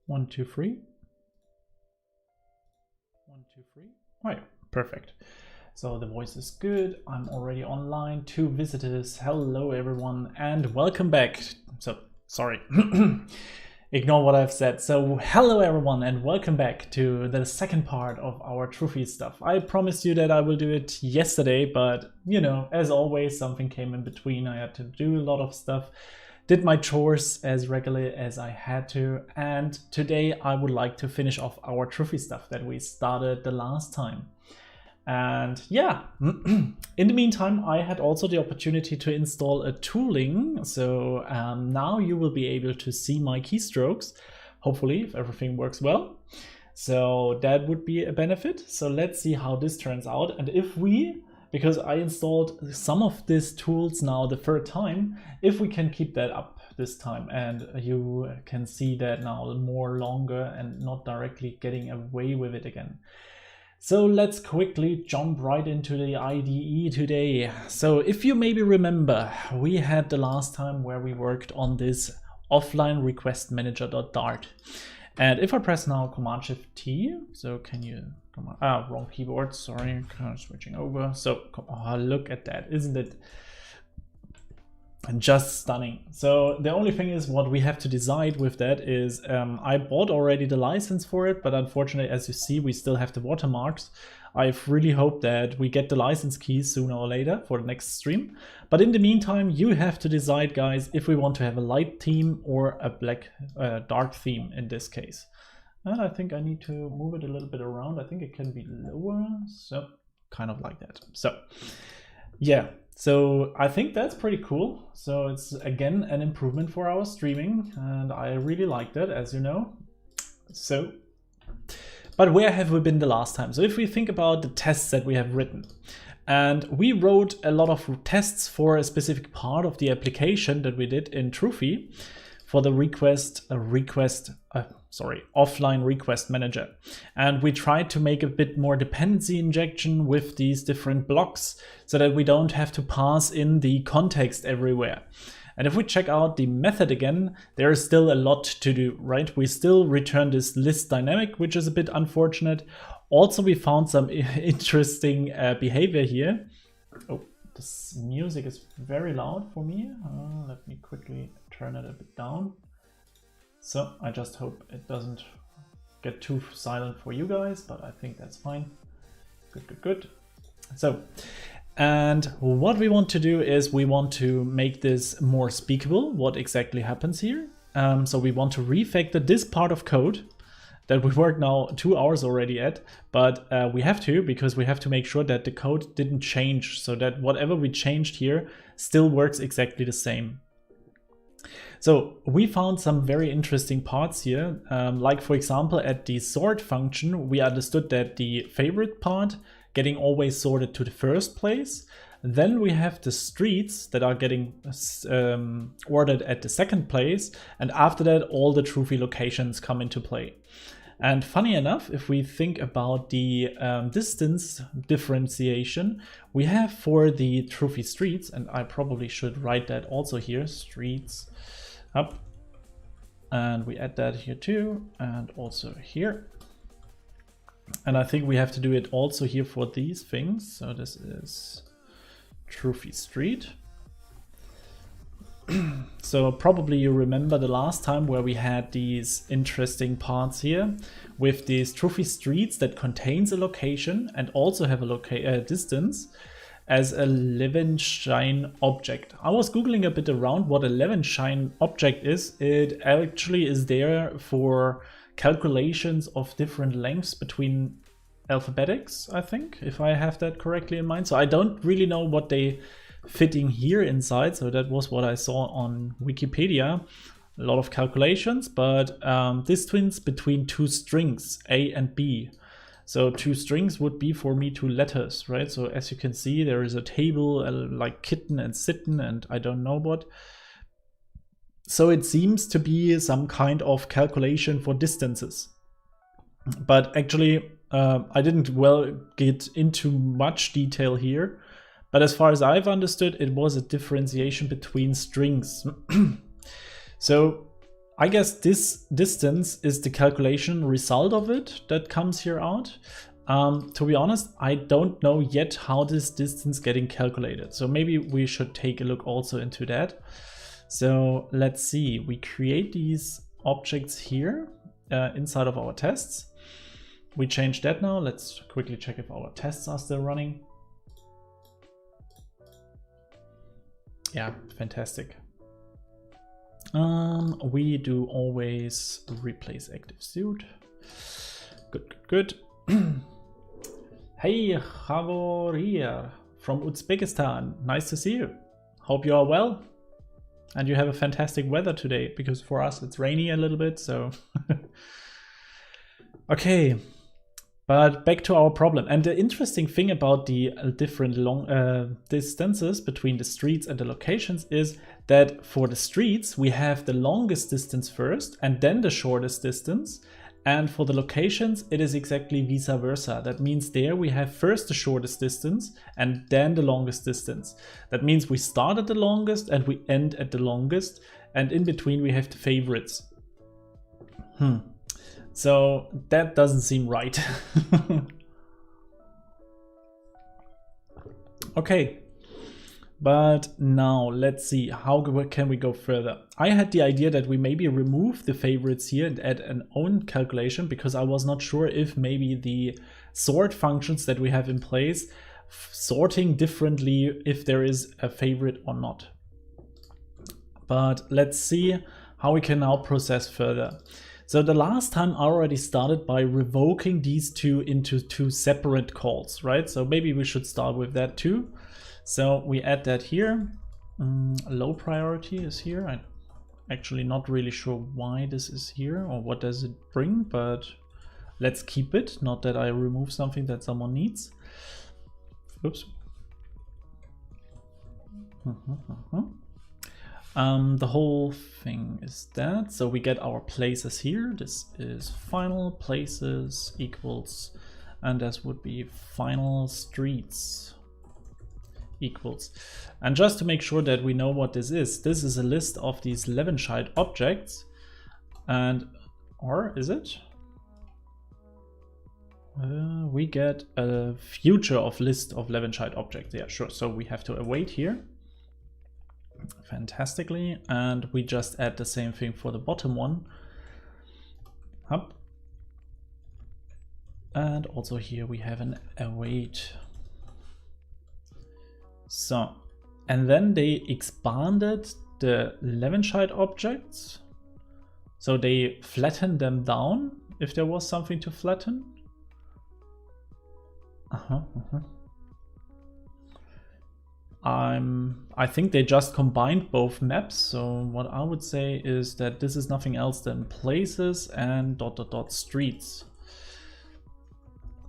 1, 2, 3. 1, 2, 3. Oh yeah, perfect. So the voice is good. I'm already online. 2 visitors. Hello everyone and welcome back. So sorry. Ignore what I've said. So hello everyone and welcome back to the second part of our Trufi stuff. I promised you that I will do it yesterday, but you know, as always, something came in between. I had to do a lot of stuff, did my chores as regularly as I had to, and today I would like to finish off our Trufi stuff that we started the last time. And yeah, in the meantime, I had also the opportunity to install a tooling. So now you will be able to see my keystrokes, hopefully, if everything works well. So that would be a benefit. So let's see how this turns out. And if we, because I installed some of these tools now the third time, if we can keep that up this time and you can see that now more longer and not directly getting away with it again. So let's quickly jump right into the IDE today. So if you maybe remember, we had the last time where we worked on this offline request manager.dart. And if I press now Command-Shift-T, so can you, wrong keyboard, sorry, kind of switching over. So look at that, isn't it just stunning? So the only thing is what we have to decide with that is I bought already the license for it, but unfortunately, as you see, we still have the watermarks. I've really hoped that we get the license keys sooner or later for the next stream. But in the meantime, you have to decide, guys, if we want to have a light theme or a dark theme in this case. And I think I need to move it a little bit around. I think it can be lower, so kind of like that. So yeah. So I think that's pretty cool. So it's again an improvement for our streaming and I really like that, as you know. So, but where have we been the last time? So if we think about the tests that we have written, and we wrote a lot of tests for a specific part of the application that we did in Trufi for the offline request manager. And we tried to make a bit more dependency injection with these different blocks so that we don't have to pass in the context everywhere. And if we check out the method again, there is still a lot to do, right? We still return this list dynamic, which is a bit unfortunate. Also, we found some interesting behavior here. Oh, this music is very loud for me. Let me quickly turn it a bit down. So I just hope it doesn't get too silent for you guys, but I think that's fine. Good. So, and what we want to do is we want to make this more speakable, what exactly happens here. So we want to refactor this part of code that we worked now 2 hours already at, but we have to, because we have to make sure that the code didn't change, so that whatever we changed here still works exactly the same. So we found some very interesting parts here, like for example at the sort function, we understood that the favorite part getting always sorted to the first place. Then we have the streets that are getting ordered at the second place, and after that all the Trufi locations come into play. And funny enough, if we think about the distance differentiation, we have for the Trufi streets, and I probably should write that also here, streets up, and we add that here too, and also here. And I think we have to do it also here for these things. So this is Trufi street. So probably you remember the last time where we had these interesting parts here with these Trufi streets that contains a location and also have a distance as a Levenshine object. I was Googling a bit around what a Levenshine object is. It actually is there for calculations of different lengths between alphabetics, I think, if I have that correctly in mind. So I don't really know what they fitting here inside. So that was what I saw on Wikipedia. A lot of calculations, but distance between 2 strings, A and B. So 2 strings would be for me 2 letters, right? So as you can see, there is a table like kitten and sitten and I don't know what. So it seems to be some kind of calculation for distances. But actually, I didn't get into much detail here. But as far as I've understood, it was a differentiation between strings. So I guess this distance is the calculation result of it that comes here out. To be honest, I don't know yet how this distance getting calculated. So maybe we should take a look also into that. So let's see, we create these objects here inside of our tests. We change that now. Let's quickly check if our tests are still running. Yeah, fantastic. We do always replace active suit. Good, good, good. Hey, Khavorir from Uzbekistan. Nice to see you. Hope you are well and you have a fantastic weather today, because for us it's rainy a little bit, so. Okay, but back to our problem. And the interesting thing about the different long distances between the streets and the locations is that for the streets we have the longest distance first and then the shortest distance. And for the locations, it is exactly vice versa. That means there we have first the shortest distance and then the longest distance. That means we start at the longest and we end at the longest. And in between we have the favorites. So that doesn't seem right. Okay. But now let's see, how can we go further? I had the idea that we maybe remove the favorites here and add an own calculation, because I was not sure if maybe the sort functions that we have in place sorting differently if there is a favorite or not. But let's see how we can now process further. So the last time I already started by revoking these two into two separate calls, right? So maybe we should start with that too. So we add that here. Low priority is here. I'm actually not really sure why this is here or what does it bring, but let's keep it. Not that I remove something that someone needs. Oops. The whole thing is that. So we get our places here. This is final places equals, and this would be final streets equals. And just to make sure that we know what this is a list of these Levensheid objects. And, or is it? We get a future of list of Levensheid objects. Yeah, sure. So we have to await here. Fantastically. And we just add the same thing for the bottom one. Up. And also here we have an await. So, and then they expanded the Levensheid objects. So they flattened them down if there was something to flatten. I think they just combined both maps. So what I would say is that this is nothing else than places and ... streets.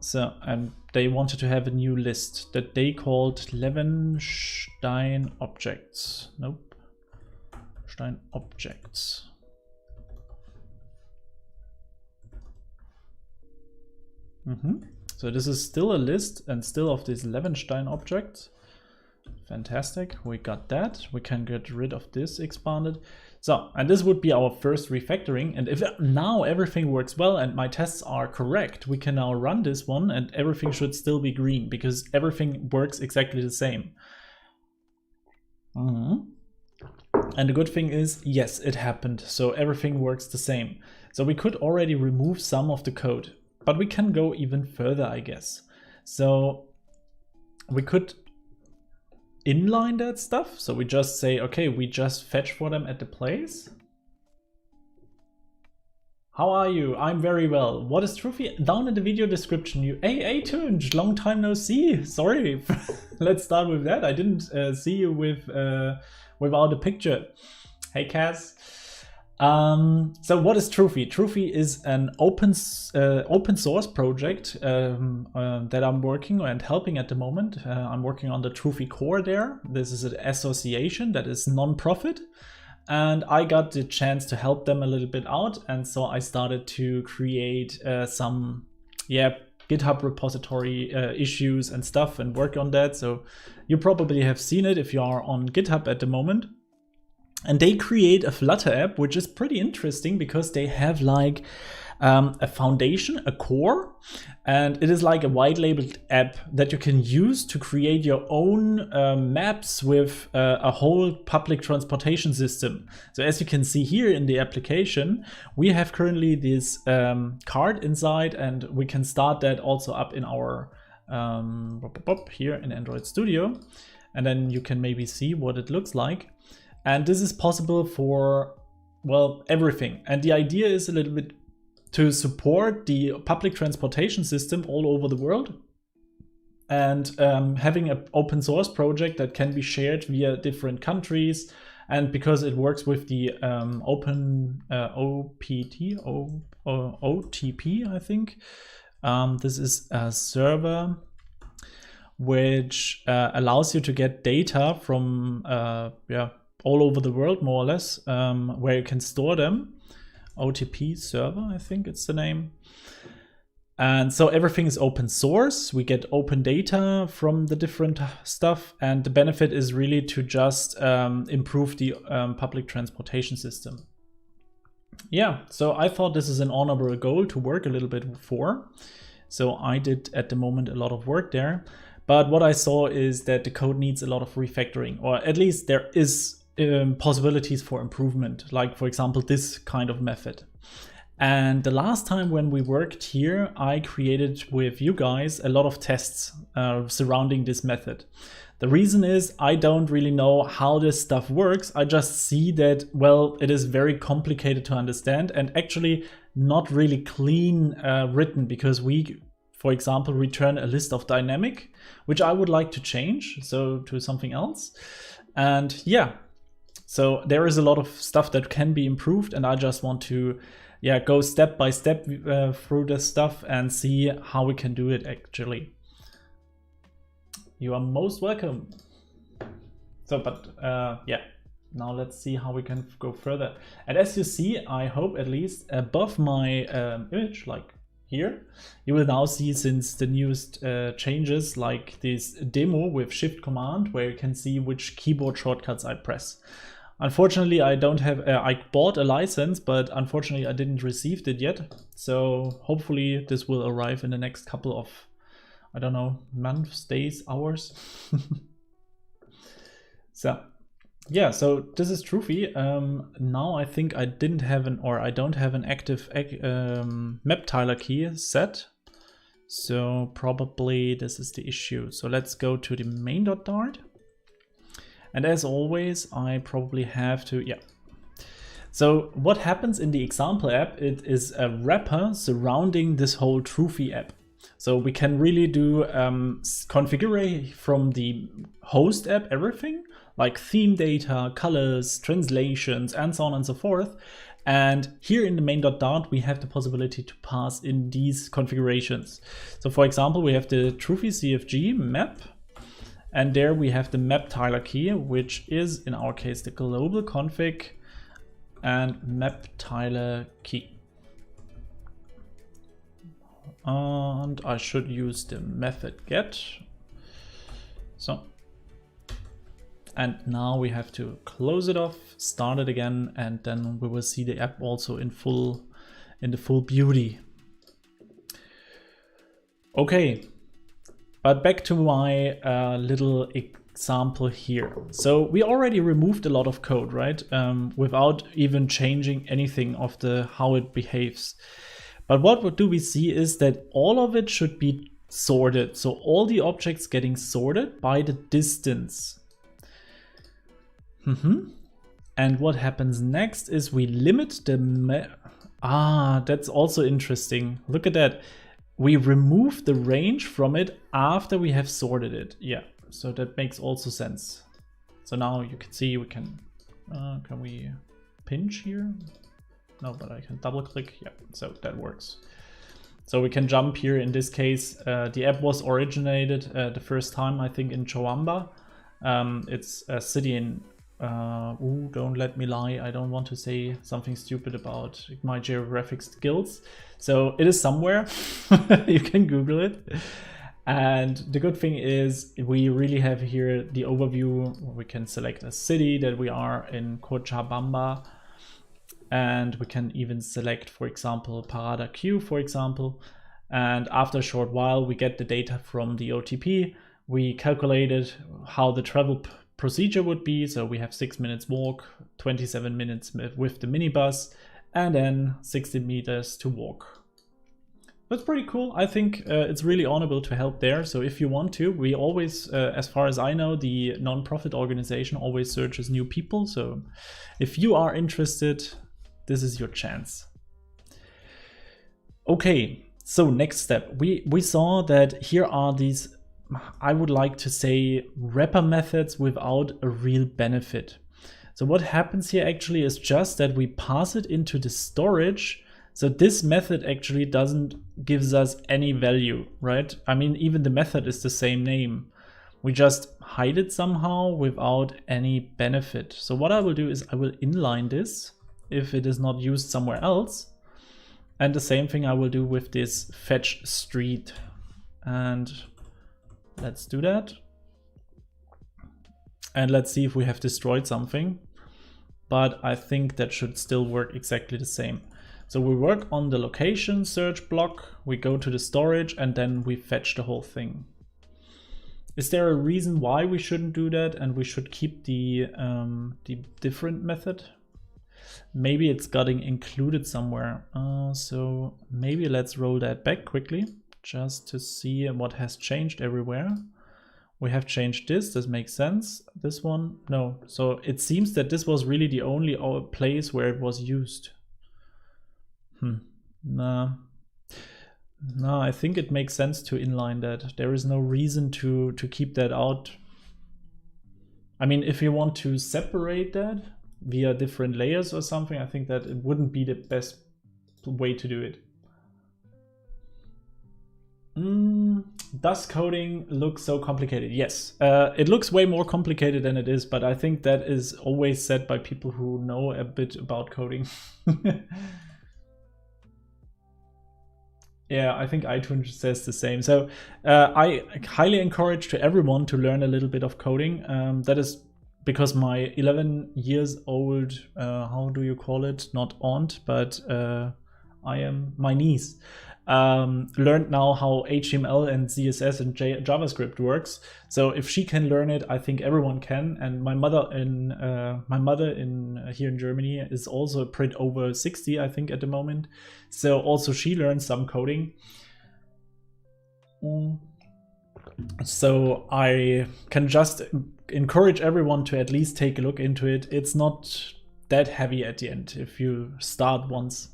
So, and they wanted to have a new list that they called Levenshtein objects. Nope. Stein objects. So this is still a list and still of these Levenshtein objects. Fantastic, we got that. We can get rid of this expanded. So, and this would be our first refactoring. And if now everything works well and my tests are correct, we can now run this one and everything should still be green because everything works exactly the same. And the good thing is, yes, it happened. So everything works the same. So we could already remove some of the code, but we can go even further, I guess. So we could inline that stuff. So we just say, okay, we just fetch for them at the place. How are you? I'm very well. What is Trufi? Down in the video description, you hey Tunj, long time no see. Sorry. Let's start with that. I didn't see you without a picture. Hey Kaz. So what is Trufi? Trufi is an open source project that I'm working and helping at the moment. I'm working on the Trufi core there. This is an association that is non-profit, and I got the chance to help them a little bit out, and so I started to create some GitHub repository issues and stuff and work on that. So you probably have seen it if you are on GitHub at the moment. And they create a Flutter app, which is pretty interesting because they have like a foundation, a core, and it is like a white labeled app that you can use to create your own maps with a whole public transportation system. So as you can see here in the application, we have currently this card inside, and we can start that also up in our here in Android Studio. And then you can maybe see what it looks like. And this is possible for, well, everything. And the idea is a little bit to support the public transportation system all over the world, and having an open source project that can be shared via different countries. And because it works with the open OTP, I think. This is a server which allows you to get data from all over the world, more or less, where you can store them. OTP server, I think it's the name. And so everything is open source. We get open data from the different stuff. And the benefit is really to just improve the public transportation system. Yeah, so I thought this is an honorable goal to work a little bit for. So I did at the moment a lot of work there. But what I saw is that the code needs a lot of refactoring, or at least there is possibilities for improvement, like for example this kind of method. And the last time when we worked here, I created with you guys a lot of tests surrounding this method. The reason is I don't really know how this stuff works. I just see that, well, it is very complicated to understand and actually not really clean written, because we, for example, return a list of dynamic, which I would like to change so to something else. And yeah, so there is a lot of stuff that can be improved, and I just want to go step by step through this stuff and see how we can do it actually. You are most welcome. So, but now let's see how we can go further. And as you see, I hope at least above my image, like here, you will now see, since the newest changes, like this demo with Shift Command, where you can see which keyboard shortcuts I press. Unfortunately, I don't have, I bought a license, but unfortunately I didn't receive it yet. So hopefully this will arrive in the next couple of, I don't know, months, days, hours. So yeah, so this is Trufi. Now I think I don't have an active map tiler key set. So probably this is the issue. So let's go to the main.dart. And as always, I probably have to, So what happens in the example app, it is a wrapper surrounding this whole Trufi app. So we can really do configure from the host app everything, like theme data, colors, translations, and so on and so forth. And here in the main.dart, we have the possibility to pass in these configurations. So for example, we have the Trufi CFG map. And there we have the map tiler key, which is in our case the global config and map tiler key. And I should use the method get. So, and now we have to close it off, start it again, and then we will see the app also in the full beauty. Okay. But back to my little example here. So we already removed a lot of code, right? Without even changing anything of how it behaves. But what do we see is that all of it should be sorted. So all the objects getting sorted by the distance. And what happens next is we limit the that's also interesting. Look at that. We remove the range from it after we have sorted it. Yeah, so that makes also sense. So now you can see we can we pinch here? No, but I can double click. Yeah, so that works. So we can jump here. In this case, the app was originated the first time, I think, in Chowamba. It's a city in, don't let me lie. I don't want to say something stupid about my geographic skills. So it is somewhere. You can Google it. And the good thing is we really have here the overview. We can select a city that we are in, Cochabamba. And we can even select, for example, Parada Q, for example. And after a short while, we get the data from the OTP. We calculated how the travel procedure would be. So we have 6 minutes walk, 27 minutes with the minibus, and then 60 meters to walk. That's pretty cool. I think it's really honorable to help there. So if you want to, we always, as far as I know, the non-profit organization always searches new people. So if you are interested, this is your chance. Okay, so next step. We saw that here are these, I would like to say, wrapper methods without a real benefit. So what happens here actually is just that we pass it into the storage. So this method actually doesn't gives us any value, right? I mean, even the method is the same name. We just hide it somehow without any benefit. So what I will do is I will inline this if it is not used somewhere else. And the same thing I will do with this fetch street. And let's do that. And let's see if we have destroyed something. But I think that should still work exactly the same. So we work on the location search block, we go to the storage, and then we fetch the whole thing. Is there a reason why we shouldn't do that and we should keep the different method? Maybe it's getting included somewhere. So maybe let's roll that back quickly just to see what has changed everywhere. We have changed this makes sense. This one, no. So it seems that this was really the only place where it was used. No, I think it makes sense to inline that. There is no reason to keep that out. I mean, if you want to separate that via different layers or something, I think that it wouldn't be the best way to do it. Does coding look so complicated? Yes, it looks way more complicated than it is, but I think that is always said by people who know a bit about coding. Yeah, I think iTunes says the same. So I highly encourage to everyone to learn a little bit of coding. That is because my 11 years old, how do you call it? Not aunt, but my niece learned now how HTML and CSS and JavaScript works. So if she can learn it, I think everyone can. And my mother in here in Germany is also a print over 60, I think, at the moment. So also she learned some coding. So I can just encourage everyone to at least take a look into it. It's not that heavy at the end if you start once.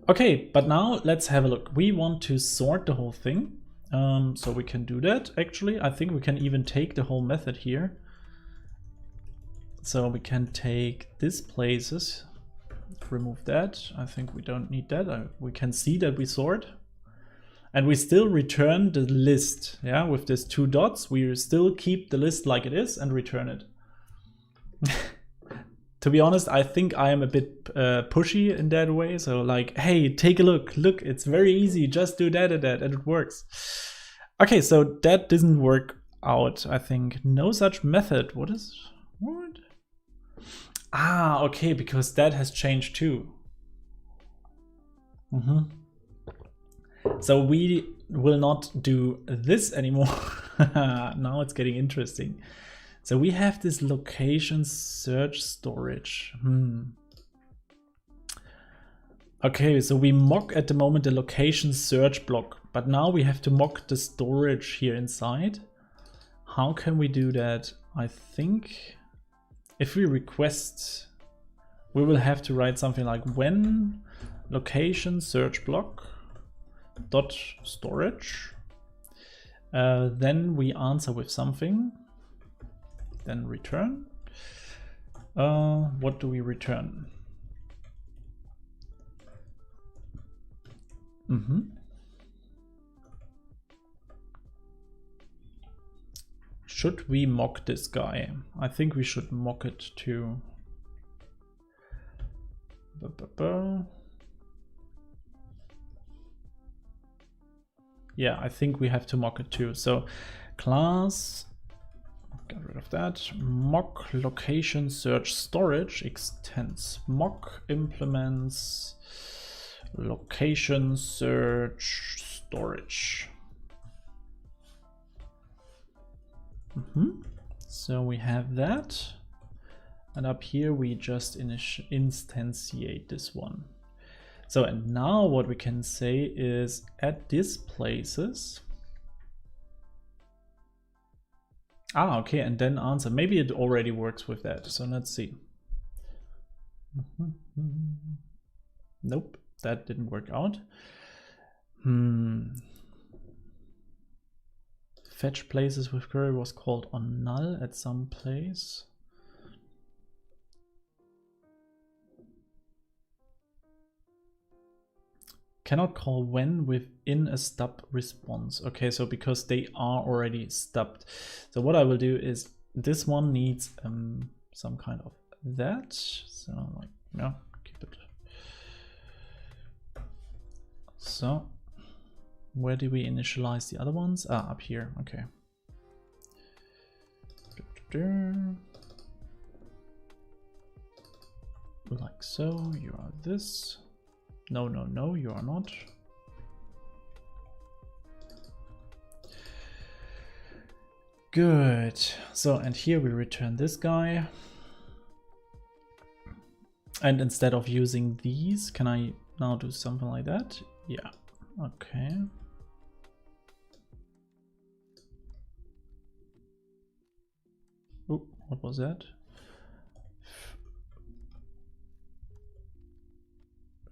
Okay, but now let's have a look. We want to sort the whole thing. So we can do that actually. I think we can even take the whole method here. So we can take this places, remove that. I think we don't need that. We can see that we sort. And we still return the list, yeah, with these 2 dots. We still keep the list like it is and return it. To be honest, I think I am a bit pushy in that way. So like, hey, take a look. Look, it's very easy. Just do that and that, and it works. Okay, so that didn't work out, I think. No such method. What? Ah, okay, because that has changed too. So we will not do this anymore. Now it's getting interesting. So we have this location search storage. Okay, so we mock at the moment the location search block, but now we have to mock the storage here inside. How can we do that? I think if we request, we will have to write something like when location search block dot storage. Then we answer with something. Then return. What do we return? Should we mock this guy? I think we should mock it too. Yeah, I think we have to mock it too. So class, get rid of that. Mock location search storage extends mock implements location search storage. So we have that. And up here we just instantiate this one. So, and now what we can say is at these places. Ah, okay, and then answer. Maybe it already works with that. So let's see. Nope, that didn't work out. Fetch places with query was called on null at some place. Cannot call when within a stub response. Okay, so because they are already stubbed. So what I will do is this one needs some kind of that. So like, no, keep it. So where do we initialize the other ones? Ah, up here. Okay. Like so. You are this. No, no, no, you are not. Good. So, and here we return this guy. And instead of using these, can I now do something like that? Yeah. Okay. Oh, what was that?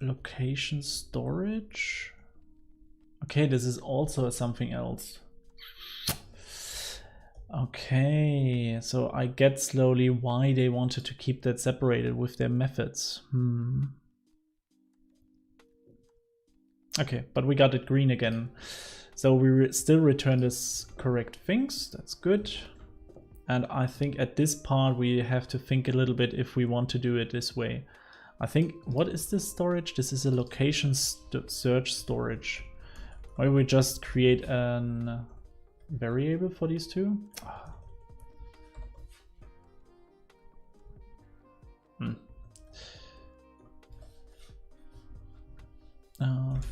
Location storage. Okay, this is also something else. Okay, so I get slowly why they wanted to keep that separated with their methods. Okay, but we got it green again. So we still return this correct things. That's good. And I think at this part we have to think a little bit if we want to do it this way. I think, what is this storage? This is a location search storage. Maybe we just create a variable for these two.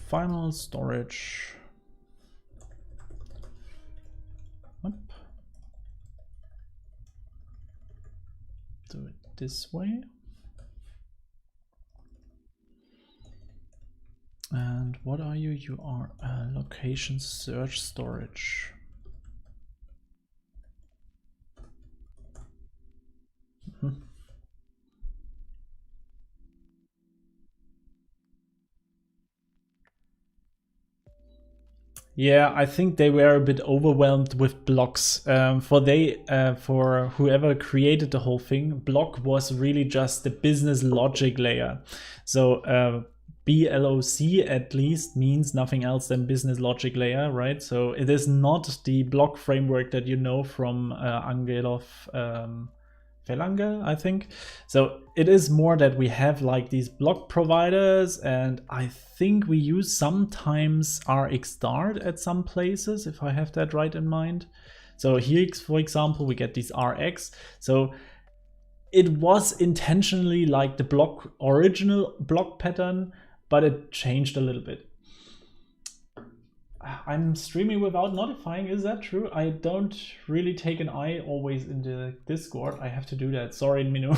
Final storage. Up. Do it this way. And what are you? You are a location search storage. Yeah, I think they were a bit overwhelmed with blocks. For whoever created the whole thing, block was really just the business logic layer. So BLOC at least means nothing else than business logic layer, right? So it is not the block framework that you know from Angelov Felange, I think. So it is more that we have like these block providers, and I think we use sometimes RxStart at some places, if I have that right in mind. So here, for example, we get these Rx. So it was intentionally like the original block pattern, but it changed a little bit. I'm streaming without notifying, is that true? I don't really take an eye always in the Discord. I have to do that. Sorry, Minu.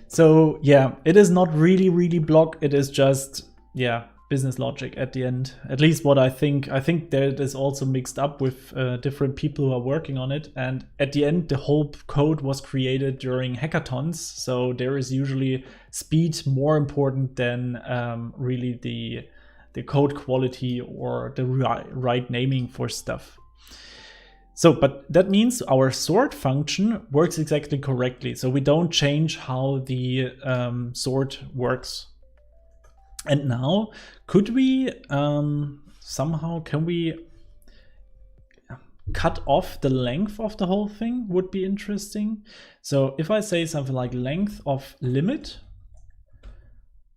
So yeah, it is not really block. It is just, yeah, business logic at the end. At least what I think. I think that it is also mixed up with different people who are working on it. And at the end, the whole code was created during hackathons. So there is usually speed more important than really the code quality or the right naming for stuff. So, but that means our sort function works exactly correctly. So we don't change how the sort works. And now, could we somehow, can we cut off the length of the whole thing? Would be interesting. So if I say something like length of limit,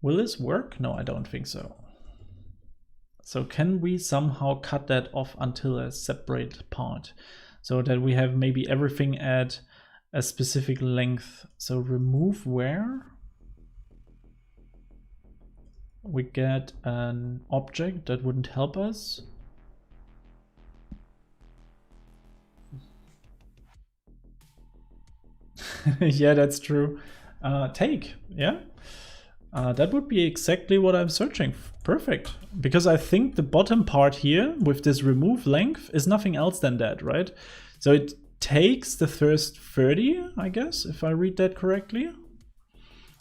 Will this work? No, I don't think so. So can we somehow cut that off until a separate part so that we have maybe everything at a specific length? So remove where we get an object that wouldn't help us. Yeah, that's true. Take, yeah. That would be exactly what I'm searching for. Perfect. Because I think the bottom part here with this remove length is nothing else than that, right? So it takes the first 30, I guess, if I read that correctly.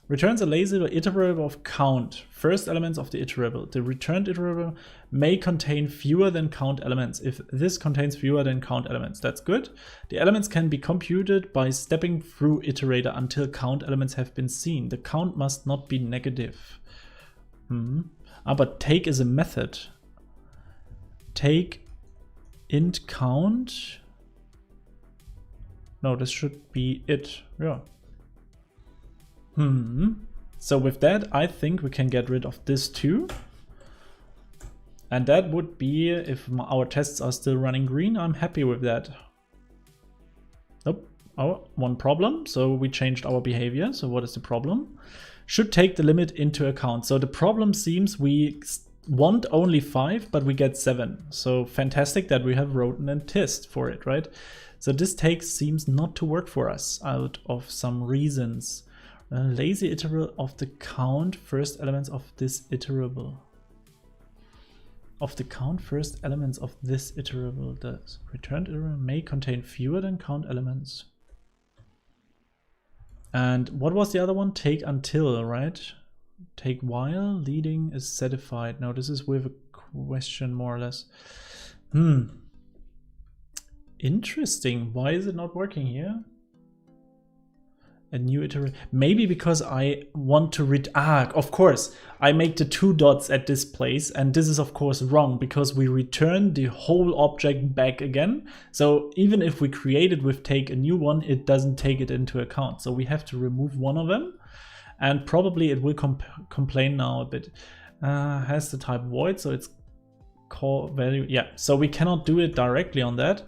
Returns a lazy iterable of count, first elements of the iterable. The returned iterable may contain fewer than count elements. If this contains fewer than count elements, that's good. The elements can be computed by stepping through iterator until count elements have been seen. The count must not be negative. But take is a method. Take int count. No, this should be it. Yeah. So with that, I think we can get rid of this too. And that would be, if our tests are still running green, I'm happy with that. Nope. Oh, one problem. So we changed our behavior. So what is the problem? Should take the limit into account. So the problem seems we want only 5, but we get 7. So fantastic that we have written a test for it, right? So this take seems not to work for us out of some reasons. Lazy iterable of the count first elements of this iterable. Of the count first elements of this iterable. The returned iterable may contain fewer than count elements. And what was the other one? Take until, right? Take while leading is satisfied. Now this is with a question more or less. Interesting. Why is it not working here? A new iteration. Maybe because I want to read. Of course, I make the 2 dots at this place, and this is of course wrong because we return the whole object back again. So even if we create it with take a new one, it doesn't take it into account. So we have to remove one of them, and probably it will complain now a bit. Has the type void, so it's call value. Yeah, so we cannot do it directly on that.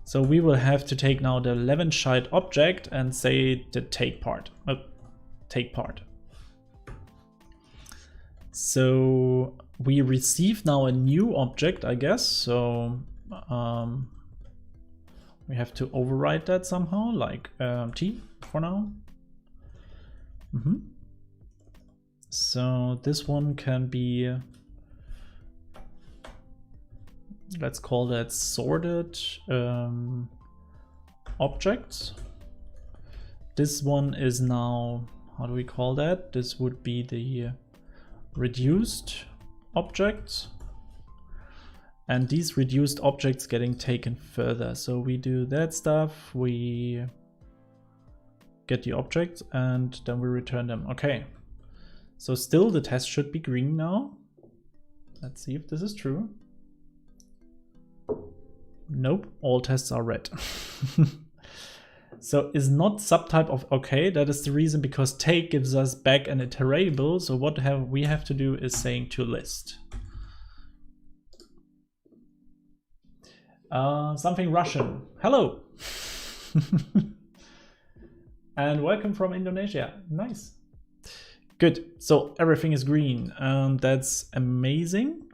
So we will have to take now the Levenscheid object and say the take part. Take part. So we receive now a new object, I guess. So we have to override that somehow, like t for now. So this one can be, let's call that sorted objects. This one is now, how do we call that? This would be the reduced objects. And these reduced objects getting taken further. So we do that stuff, we get the objects, and then we return them. Okay. So still the test should be green now. Let's see if this is true. Nope, all tests are red. So is not subtype of okay. That is the reason, because take gives us back an iterable. So what we have to do is saying to list. Something Russian. Hello. And welcome from Indonesia. Nice. Good. So everything is green. That's amazing.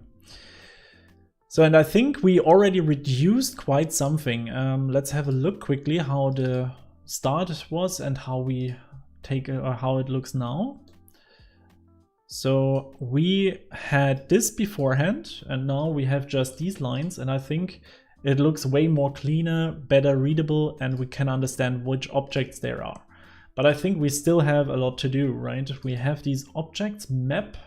So, and I think we already reduced quite something. Let's have a look quickly how the start was and how we take or how it looks now. So we had this beforehand, and now we have just these lines, and I think it looks way more cleaner, better readable, and we can understand which objects there are. But I think we still have a lot to do, right? We have these objects map,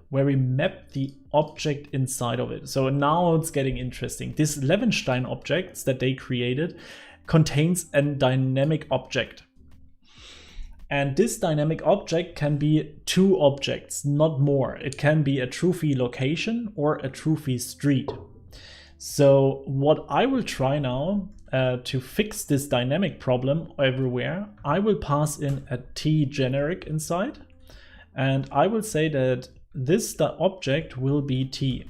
where we map the object inside of it. So now it's getting interesting. This Levenscheid objects that they created contains a dynamic object. And this dynamic object can be 2 objects, not more. It can be a Trufi location or a Trufi street. So what I will try now to fix this dynamic problem everywhere, I will pass in a T generic inside. And I will say that this object will be t.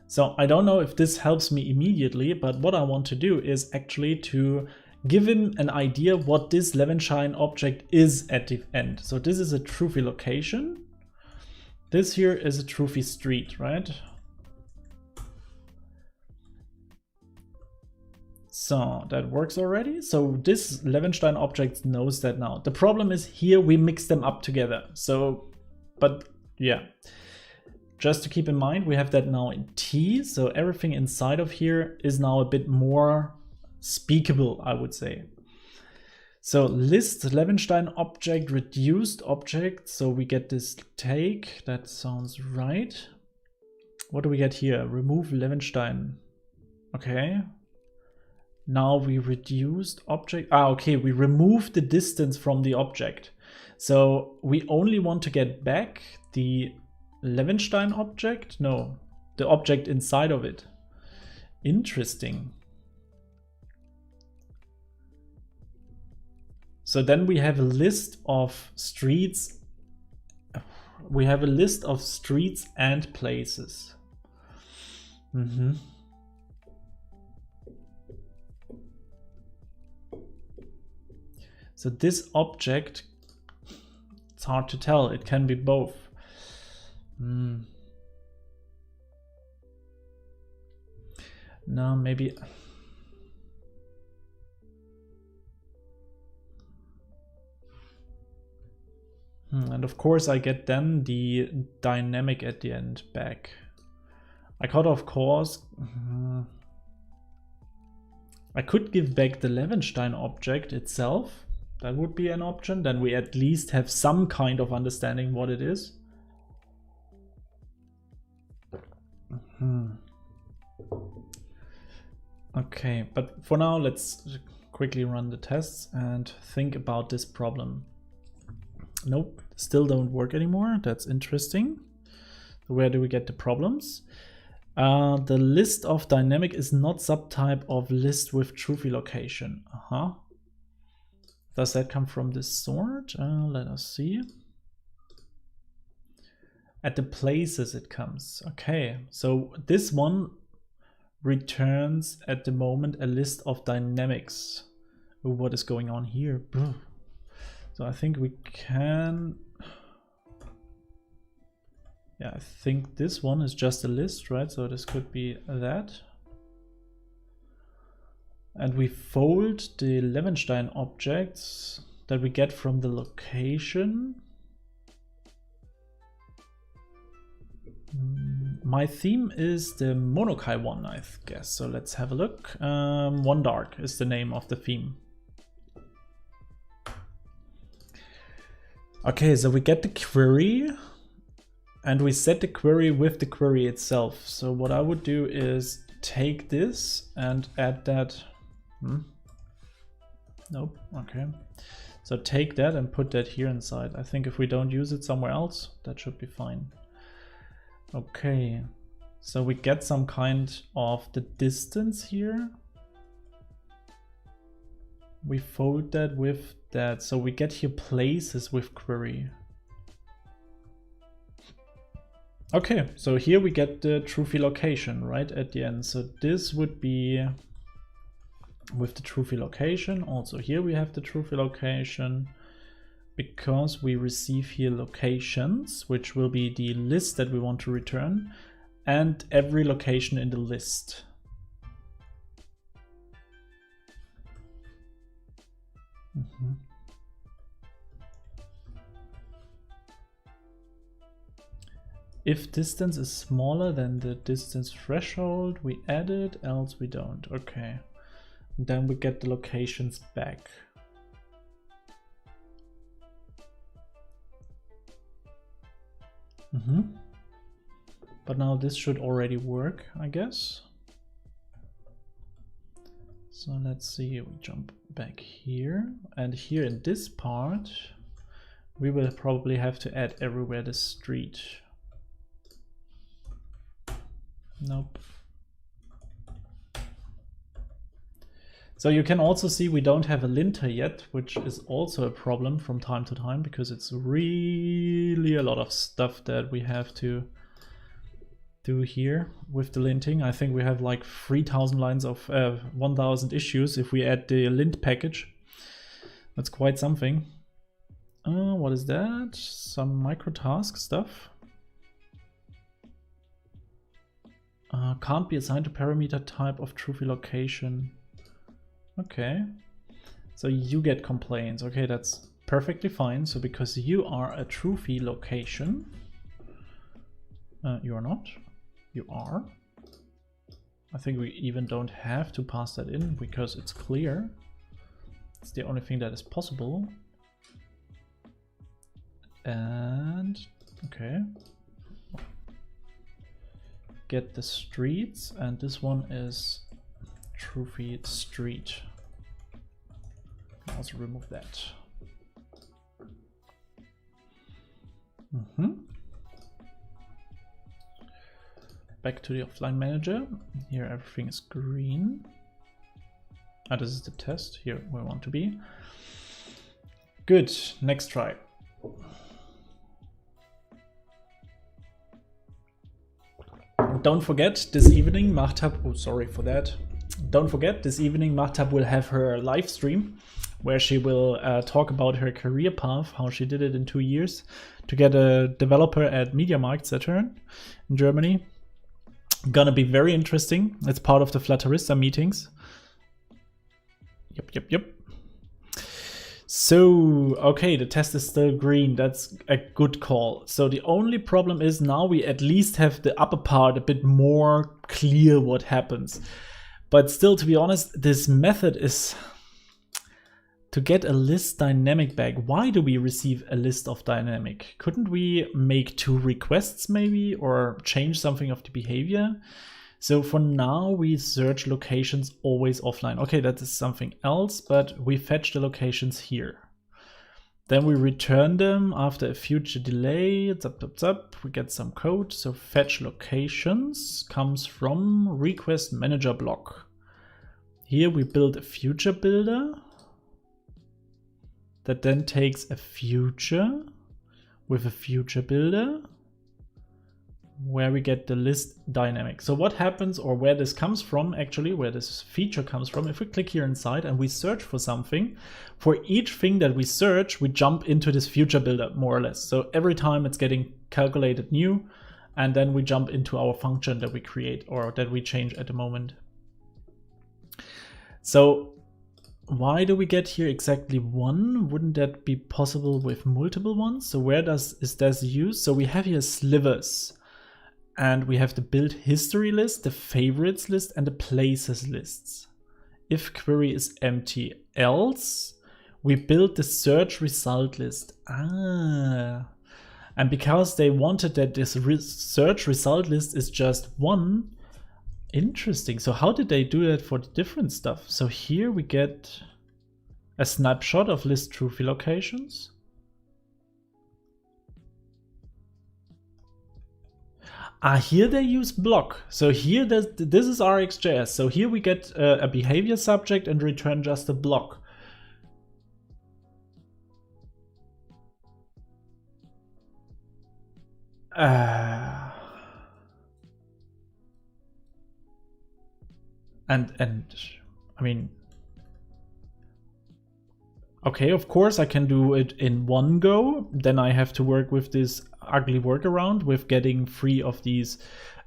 So I don't know if this helps me immediately, but what I want to do is actually to give him an idea what this Levenstein object is at the end. So this is a Trufi location. This here is a Trufi street, right? So that works already. So this Levenstein object knows that now. The problem is here we mix them up together. So, but yeah, just to keep in mind, we have that now in T. So everything inside of here is now a bit more speakable, I would say. So list Levenstein object, reduced object. So we get this take, that sounds right. What do we get here? Remove Levenstein. Okay. Now we reduced object. Okay, we removed the distance from the object. So we only want to get back the Levenstein object? No, the object inside of it. Interesting. So then we have a list of streets. We have a list of streets and places. So this object, it's hard to tell. It can be both. No, maybe. And of course I get then the dynamic at the end back. I could, of course, I could give back the Levenstein object itself. That would be an option. Then we at least have some kind of understanding what it is. Okay, but for now, let's quickly run the tests and think about this problem. Nope, still don't work anymore. That's interesting. Where do we get the problems? The list of dynamic is not subtype of list with Trufi location. Does that come from this sort? Let us see. At the places it comes. Okay, so this one returns at the moment a list of dynamics. Ooh, what is going on here? So I think we can. Yeah, I think this one is just a list, right? So this could be that. And we fold the Levenstein objects that we get from the location. My theme is the Monokai one, I guess. So let's have a look. One Dark is the name of the theme. Okay, so we get the query and we set the query with the query itself. So what I would do is take this and add that. Nope, okay. So take that and put that here inside. I think if we don't use it somewhere else, that should be fine. Okay, so we get some kind of the distance here. We fold that with that. So we get here places with query. Okay, so here we get the Trufi location right at the end. So this would be with the Trufi location. Also here we have the Trufi location because we receive here locations, which will be the list that we want to return, and every location in the list. If distance is smaller than the distance threshold, we add it, else we don't. Okay. Then we get the locations back. But now this should already work, I guess. So let's see, we jump back here, and here in this part, we will probably have to add everywhere the street. Nope. So you can also see we don't have a linter yet, which is also a problem from time to time, because it's really a lot of stuff that we have to do here with the linting. I think we have like 3,000 lines of 1,000 issues if we add the lint package. That's quite something. What is that? Some micro task stuff. Can't be assigned to parameter type of Trufi location. Okay, so you get complaints. Okay, that's perfectly fine. So because you are a Trufi location, you are not. You are. I think we even don't have to pass that in because it's clear. It's the only thing that is possible. And okay, get the streets, and this one is Trufi street. I'll also remove that. Back to the offline manager. Here everything is green. This is the test. Here we want to be. Good. Next try. Don't forget this evening Mahtab, oh sorry for that. Don't forget this evening Mahtab will have her live stream where she will talk about her career path, how she did it in 2 years to get a developer at MediaMarkt Saturn in Germany. Gonna be very interesting. It's part of the Flutterista meetings. Yep. So, okay, the test is still green. That's a good call. So the only problem is now we at least have the upper part a bit more clear what happens. But still, to be honest, this method is to get a list dynamic back. Why do we receive a list of dynamic? Couldn't we make 2 requests maybe, or change something of the behavior? So for now, we search locations always offline. Okay, that is something else, but we fetch the locations here. Then we return them after a future delay. Zup. We get some code. So fetch locations comes from request manager block. Here we build a future builder that then takes a future with a future builder, where we get the list dynamic. So what happens, or where this comes from actually, where this feature comes from, if we click here inside and we search for something, for each thing that we search, we jump into this future builder more or less. So every time it's getting calculated new, and then we jump into our function that we create or that we change at the moment. So why do we get here exactly 1? Wouldn't that be possible with multiple ones? So where is this used? So we have here slivers. And we have the build history list, the favorites list, and the places lists. If query is empty, else we build the search result list. And because they wanted that this search result list is just 1, interesting. So how did they do that for the different stuff? So here we get a snapshot of list Trufi locations. Here they use block. So here this is RxJS. So here we get a behavior subject and return just a block. And I mean, okay, of course I can do it in one go. Then I have to work with this ugly workaround with getting 3 of these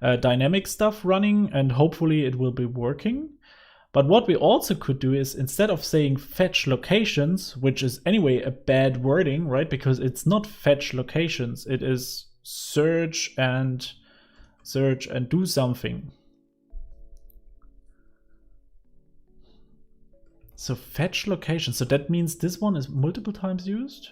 dynamic stuff running, and hopefully it will be working. But what we also could do is, instead of saying fetch locations, which is anyway a bad wording, right? Because it's not fetch locations, it is search and do something. So fetch location. So that means this one is multiple times used.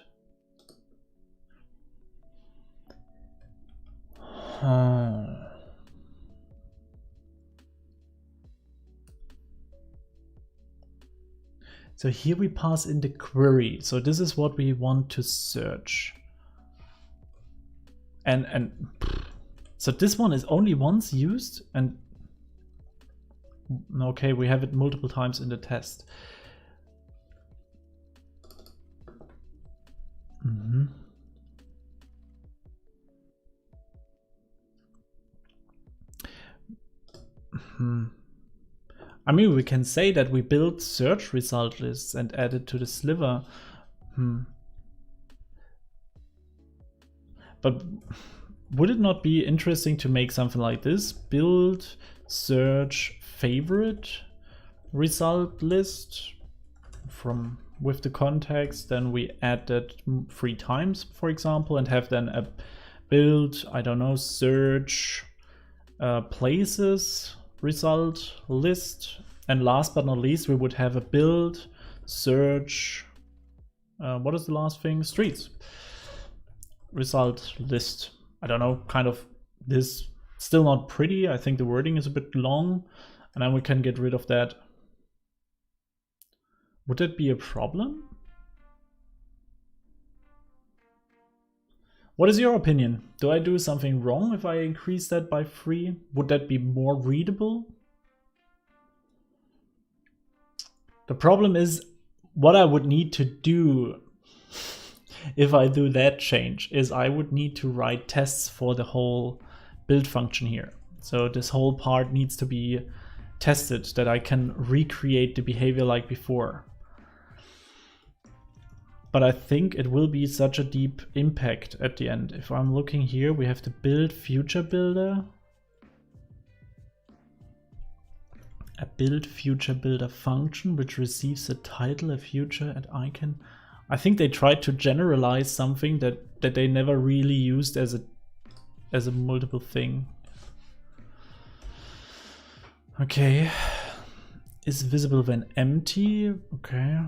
So here we pass in the query. So this is what we want to search. And so this one is only once used, and Okay, we have it multiple times in the test. I mean, we can say that we built search result lists and added to the sliver. But would it not be interesting to make something like this? Build search favorite result list from with the context, then we add that 3 times, for example, and have then a build, I don't know, search places result list. And last but not least, we would have a build search, what is the last thing? Streets result list. I don't know, kind of this. Still not pretty. I think the wording is a bit long, and then we can get rid of that. Would that be a problem? What is your opinion? Do I do something wrong if I increase that by 3? Would that be more readable? The problem is what I would need to do if I do that change is I would need to write tests for the whole build function here. So this whole part needs to be tested, that I can recreate the behavior like before. But I think it will be such a deep impact at the end. If I'm looking here, we have to build future builder. A build future builder function which receives a title, a future, and icon. I think they tried to generalize something that they never really used as a multiple thing. Okay. Is visible when empty. Okay.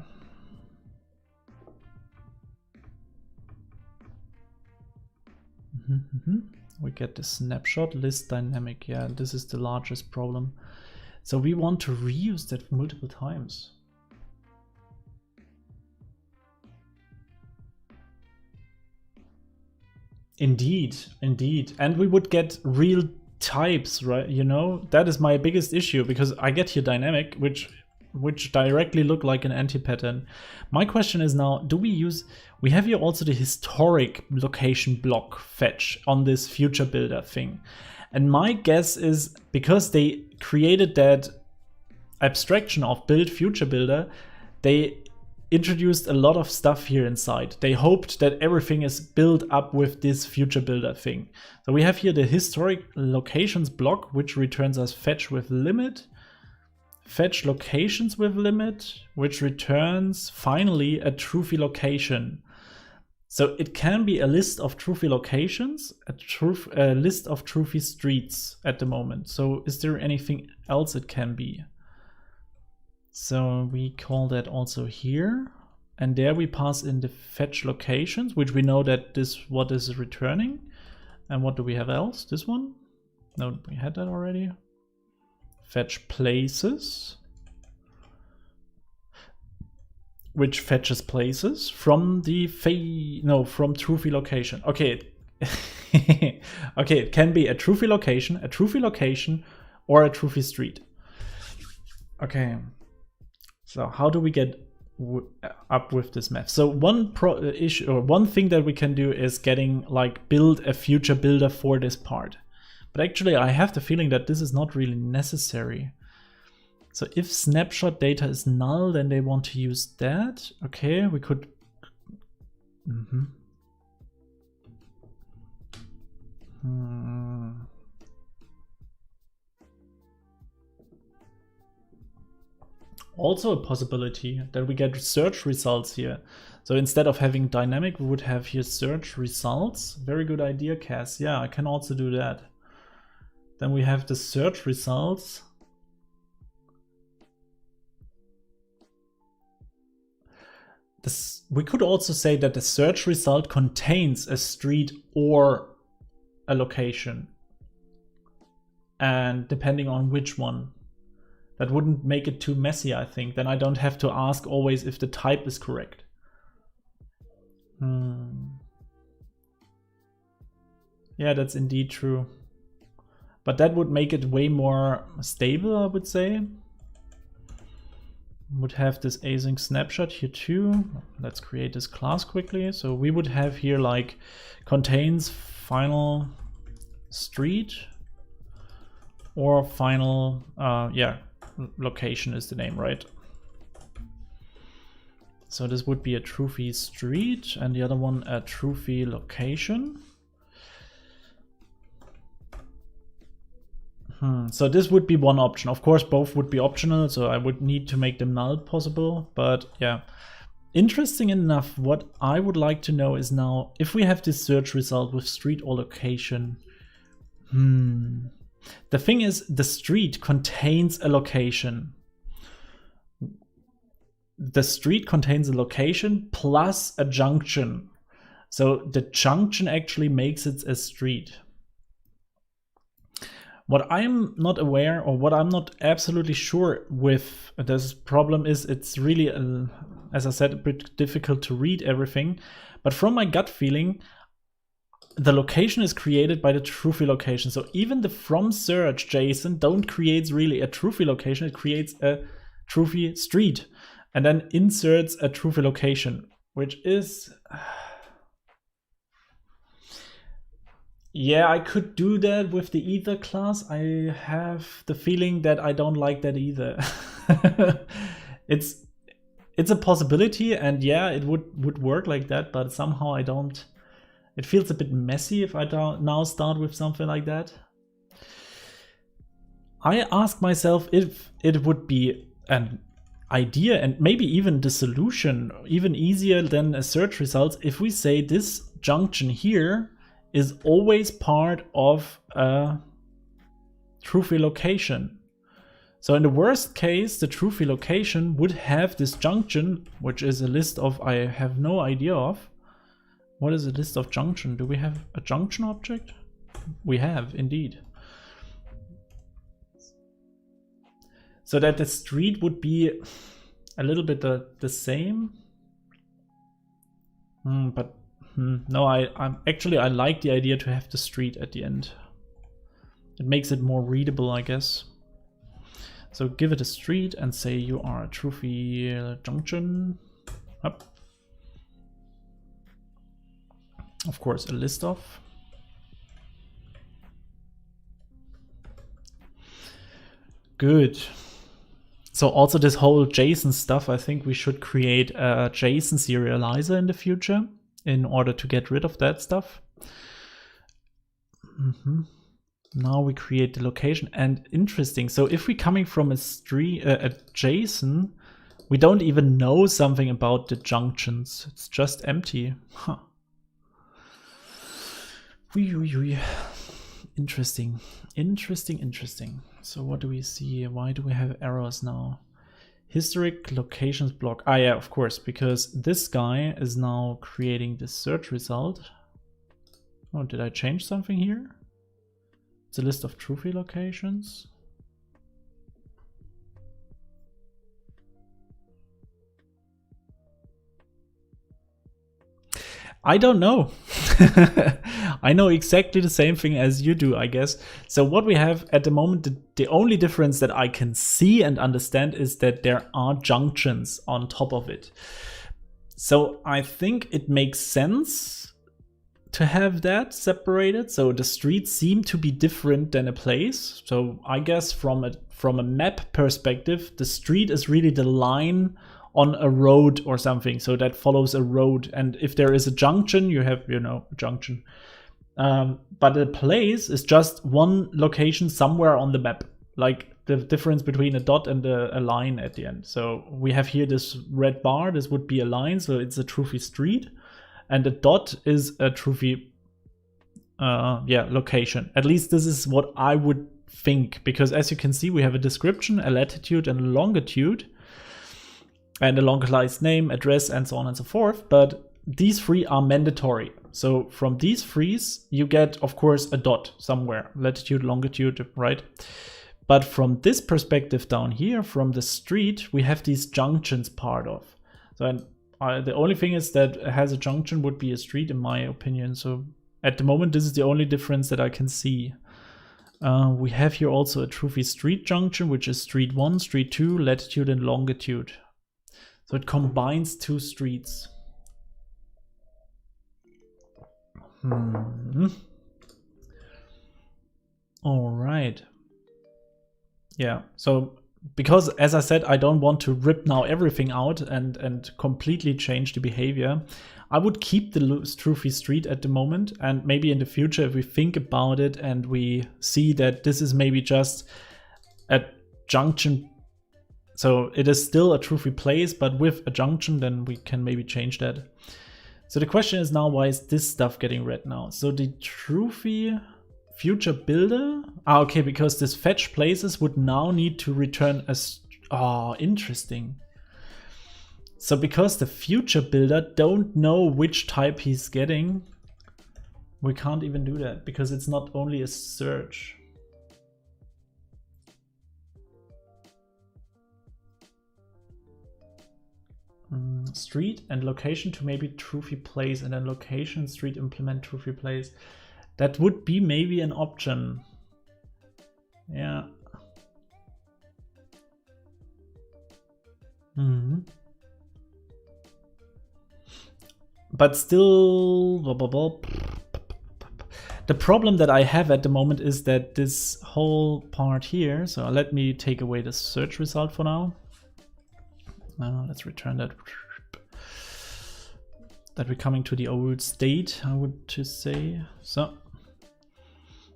We get the snapshot list dynamic. Yeah, this is the largest problem. So we want to reuse that multiple times. Indeed, indeed. And we would get real types, right? You know, that is my biggest issue, because I get here dynamic, which directly look like an anti-pattern. My question is now, do we use, we have here also the historic location block fetch on this future builder thing. And my guess is because they created that abstraction of build future builder, they introduced a lot of stuff here inside. They hoped that everything is built up with this future builder thing. So we have here the historic locations block, which returns us fetch with limit, fetch locations with limit, which returns finally a Trufi location. So it can be a list of Trufi locations, a list of Trufi streets at the moment. So is there anything else it can be? So we call that also here. And there we pass in the fetch locations, which we know that this what is returning. And what do we have else? This one? No, we had that already. Fetch places, which fetches places from the from Trufi location. Okay. Okay, it can be a Trufi location, or a Trufi street. Okay. So how do we get up with this math? So one issue, or one thing that we can do is getting like build a future builder for this part. But actually I have the feeling that this is not really necessary. So if snapshot data is null, then they want to use that. Okay, we could. Also a possibility that we get search results here. So instead of having dynamic, we would have here search results. Very good idea, Cass. Yeah, I can also do that. Then we have the search results. We could also say that the search result contains a street or a location. And depending on which one. That wouldn't make it too messy, I think. Then I don't have to ask always if the type is correct. Yeah, that's indeed true. but that would make it way more stable, I would say. Would have this async snapshot here too. Let's create this class quickly. So we would have here like contains final street or final, yeah, location is the name, right? So this would be a Trufi street and the other one a Trufi location. So this would be one option. Of course, both would be optional, so I would need to make them null possible. But yeah, interesting enough, what I would like to know is now, if we have this search result with street or location, the thing is, the street contains a location. The street contains a location plus a junction. So the junction actually makes it a street. What I'm not aware, or what I'm not absolutely sure with this problem is it's really, as I said, a bit difficult to read everything. But from my gut feeling, the location is created by the Trufi location. So even the from search JSON don't create really a Trufi location, it creates a Trufi street and then inserts a Trufi location, which is... Yeah, I could do that with the either class. I have the feeling that I don't like that either. It's a possibility, and yeah, it would work like that, but somehow I don't. It feels a bit messy if I now start with something like that. I ask myself if it would be an idea and maybe even the solution, even easier than a search result, if we say this junction here is always part of a Trufi location. So in the worst case, the Trufi location would have this junction, which is a list of, I have no idea of. What is a list of junction? Do we have a junction object? We have, indeed. So that the street would be a little bit the same. But no, I'm actually, I like the idea to have the street at the end. It makes it more readable, I guess. So give it a street and say you are a Trufi junction. Up. Of course, a list of. Good. So also this whole JSON stuff, I think we should create a JSON serializer in the future in order to get rid of that stuff. Now we create the location, and interesting. So if we're coming from a JSON, we don't even know something about the junctions. It's just empty. Huh. Interesting. Interesting. So what do we see? Why do we have errors now? Historic locations block. Ah, yeah, of course, because this guy is now creating the search result. Oh, did I change something here? It's a list of Trufi locations. I don't know. I know exactly the same thing as you do, I guess. So what we have at the moment, the only difference that I can see and understand is that there are junctions on top of it. So I think it makes sense to have that separated. So the streets seem to be different than a place. So I guess from a map perspective, the street is really the line on a road or something, so that follows a road. And if there is a junction, you have, a junction. But a place is just one location somewhere on the map, like the difference between a dot and a line at the end. So we have here this red bar, this would be a line, so it's a Trufi street, and a dot is a Trufi location. At least this is what I would think, because as you can see, we have a description, a latitude and a longitude, and a localized name, address, and so on and so forth. But these three are mandatory. So from these three, you get, of course, a dot somewhere, latitude, longitude, right? But from this perspective down here, from the street, we have these junctions part of. So the only thing is that has a junction would be a street, in my opinion. So at the moment, this is the only difference that I can see. We have here also a Trufi street junction, which is street 1, street 2, latitude and longitude. So it combines 2 streets. All right. Yeah, so because as I said, I don't want to rip now everything out and completely change the behavior, I would keep the Trufi street at the moment, and maybe in the future, if we think about it and we see that this is maybe just a junction, so it is still a Trufi place, but with a junction, then we can maybe change that. So the question is now, why is this stuff getting read now? So the Trufi future builder, okay, because this fetch places would now need to return a, interesting. So because the future builder don't know which type he's getting, we can't even do that because it's not only a search. Street and location to maybe Trufi place, and then location, street, implement Trufi place. That would be maybe an option. Yeah. But still, the problem that I have at the moment is that this whole part here, so let me take away the search result for now. Let's return that. That we're coming to the old state, I would just say. So,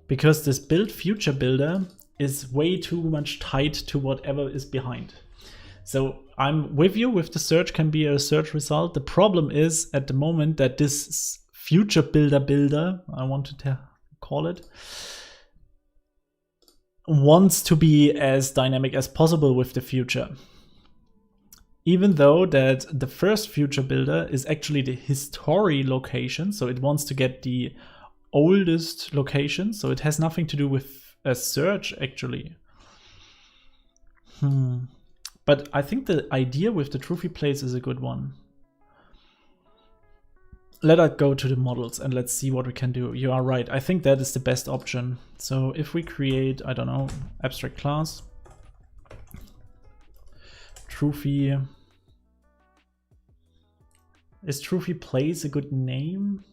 because this build future builder is way too much tied to whatever is behind. So I'm with you with the search can be a search result. The problem is at the moment that this future builder, I want to call it, wants to be as dynamic as possible with the future. Even though that the first future builder is actually the history location, so it wants to get the oldest location, so it has nothing to do with a search actually. But I think the idea with the Trufi place is a good one. Let us go to the models and let's see what we can do. You are right, I think that is the best option. So if we create, I don't know, abstract class, Trufi. Is Trufi place a good name?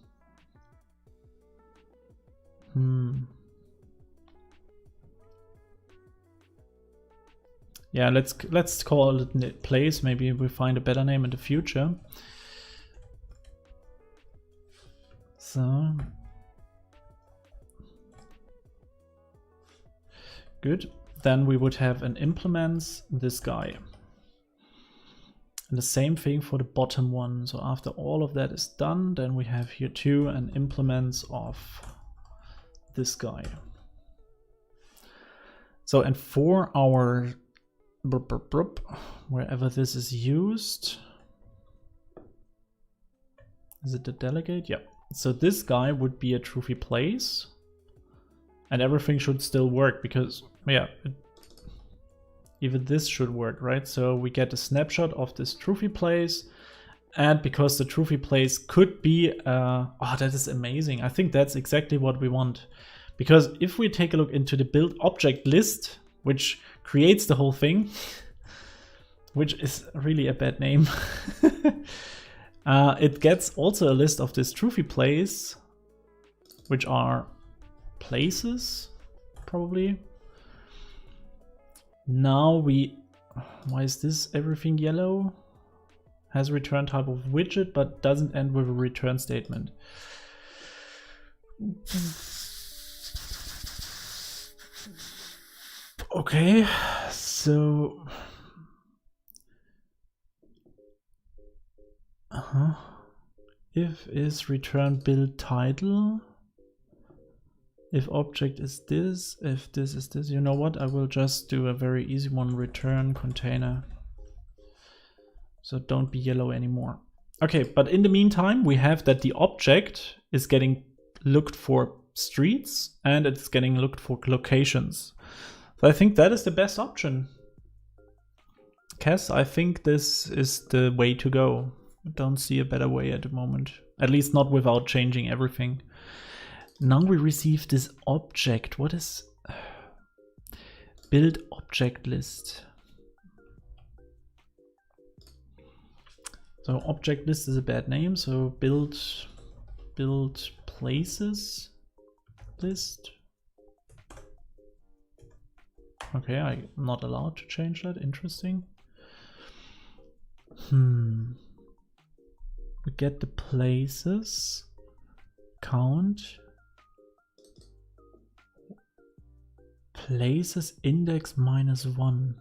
Yeah, let's call it place. Maybe we find a better name in the future. So good. Then we would have an implements this guy. And the same thing for the bottom one. So after all of that is done, then we have here too an implements of this guy. So, and for our wherever this is used, is it the delegate? Yeah. So this guy would be a Trufi place, and everything should still work because, yeah, even this should work, right? So we get a snapshot of this Trufi place, and because the Trufi place could be, oh, that is amazing. I think that's exactly what we want. Because if we take a look into the build object list, which creates the whole thing, which is really a bad name, it gets also a list of this Trufi place, which are places, probably. Now why is this everything yellow? Has return type of widget, but doesn't end with a return statement. Okay, so if is return build title, if object is this, if this is this, you know what, I will just do a very easy one, return container. So don't be yellow anymore. Okay, but in the meantime, we have that the object is getting looked for streets and it's getting looked for locations. So I think that is the best option. Cass, I think this is the way to go. I don't see a better way at the moment. At least not without changing everything. Now we receive this object. What is... build object list. So object list is a bad name. So build places list. Okay, I'm not allowed to change that. Interesting. We get the places count. Places index -1.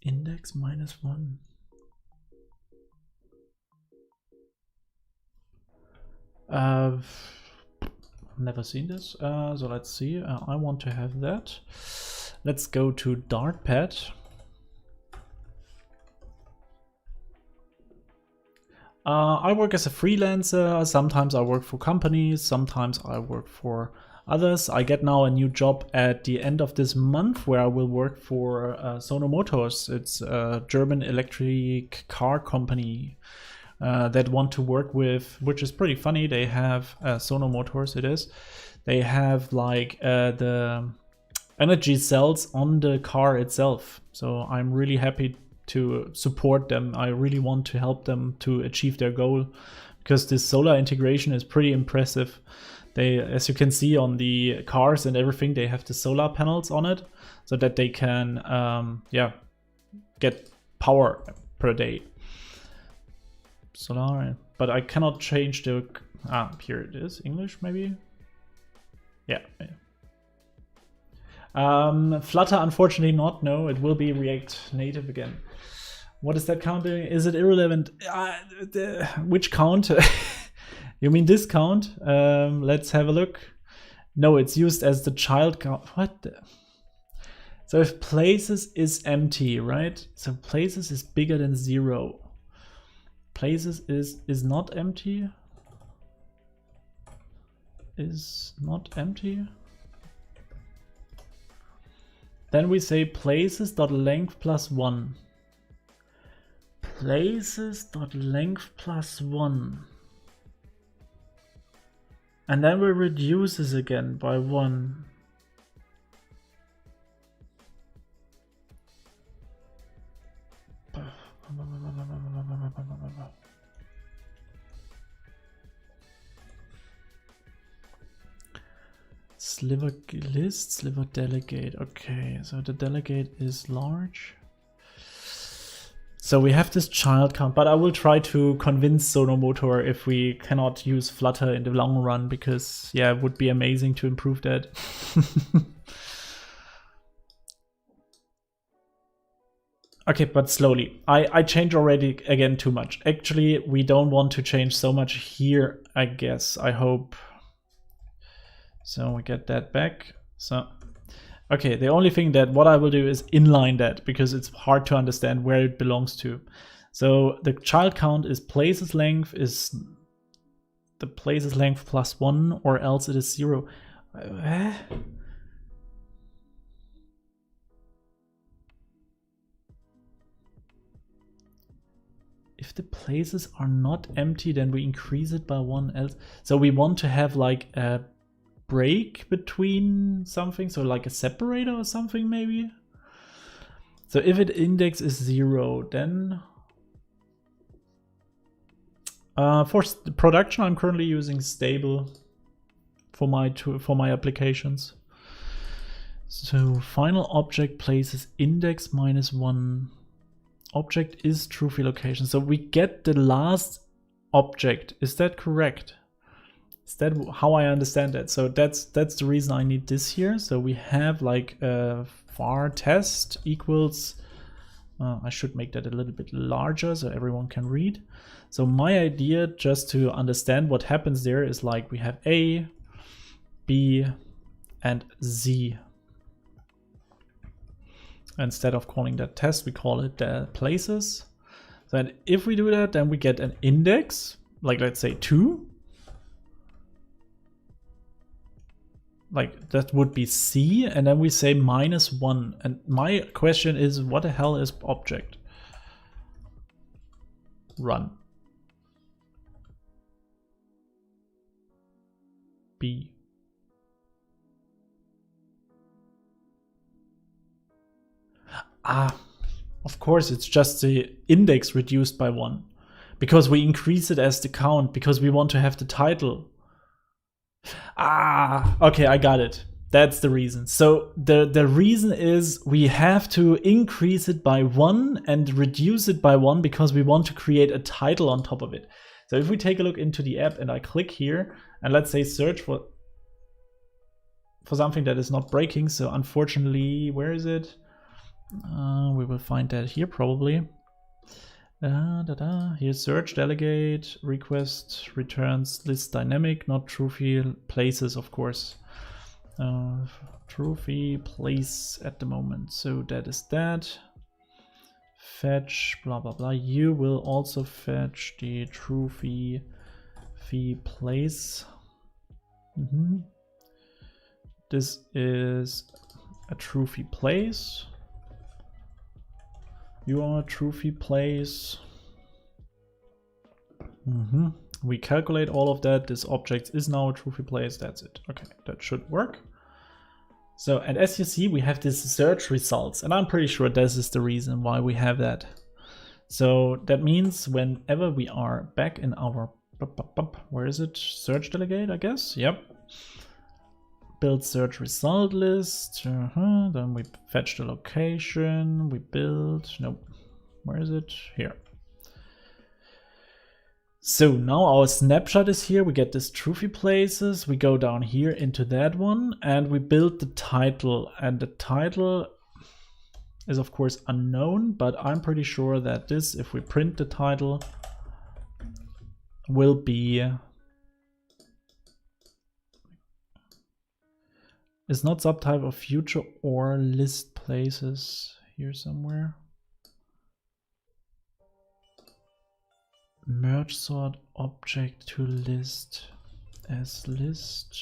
Index -1. Never seen this. So let's see. I want to have that. Let's go to Dartpad. I work as a freelancer. Sometimes I work for companies. Sometimes I work for others. I get now a new job at the end of this month where I will work for Sono Motors. It's a German electric car company that want to work with, which is pretty funny. They have Sono Motors, it is. They have like the energy cells on the car itself. So I'm really happy to support them. I really want to help them to achieve their goal because this solar integration is pretty impressive. They, as you can see on the cars and everything, they have the solar panels on it so that they can get power per day. Solar, but I cannot change the here it is, English maybe. Yeah. Flutter, unfortunately not. No, it will be React Native again. What is that counting? Is it irrelevant? Which count? You mean this count? Let's have a look. No, it's used as the child count. What? So if places is empty, right? So places is bigger than 0. Places is not empty. Is not empty. Then we say places.length +1. Places.length +1. And then we reduce this again by 1. Sliver list, sliver delegate. Okay, so the delegate is large. So we have this child count, but I will try to convince Sono Motor if we cannot use Flutter in the long run, because yeah, it would be amazing to improve that. Okay, but slowly. I change already again too much. Actually, we don't want to change so much here, I guess. I hope. So we get that back. So, okay, the only thing that what I will do is inline that because it's hard to understand where it belongs to. So the child count is places length is the places length +1 or else it is 0. If the places are not empty, then we increase it by 1 else. So we want to have like a break between something, so like a separator or something maybe. So if it index is 0, then for production I'm currently using stable for my applications. So final object places index -1. Object is Trufi location. So we get the last object. Is that correct? Is that how I understand that? So that's the reason I need this here. So we have like a var test equals, I should make that a little bit larger so everyone can read. So my idea, just to understand what happens there, is like we have A, B, and Z. Instead of calling that test, we call it the places. Then if we do that, then we get an index, like let's say 2. Like that would be C, and then we say -1. And my question is, what the hell is object? Run. B. Ah, of course, it's just the index reduced by 1. Because we increase it as the count, because we want to have the title. Ah, okay, I got it. That's the reason. So the reason is we have to increase it by 1 and reduce it by 1 because we want to create a title on top of it. So if we take a look into the app and I click here and let's say search for something that is not breaking. So unfortunately, where is it? We will find that here probably. Here search delegate request returns list dynamic, not Trufi places, of course. Trufi place at the moment, so that is that. Fetch blah blah blah. You will also fetch the Trufi fee place. This is a Trufi place. You are a Trufi place. We calculate all of that. This object is now a Trufi place. That's it. Okay, that should work. So, and as you see, we have this search results, and I'm pretty sure this is the reason why we have that. So that means whenever we are back in our, where is it? Search delegate, I guess. Yep. Build search result list. Then we fetch the location. We build. Nope. Where is it? Here. So now our snapshot is here. We get this Trufi places. We go down here into that one and we build the title. And the title is of course unknown, but I'm pretty sure that this, if we print the title, will be. It's not subtype of future or list places here somewhere. Merge sort object to list as list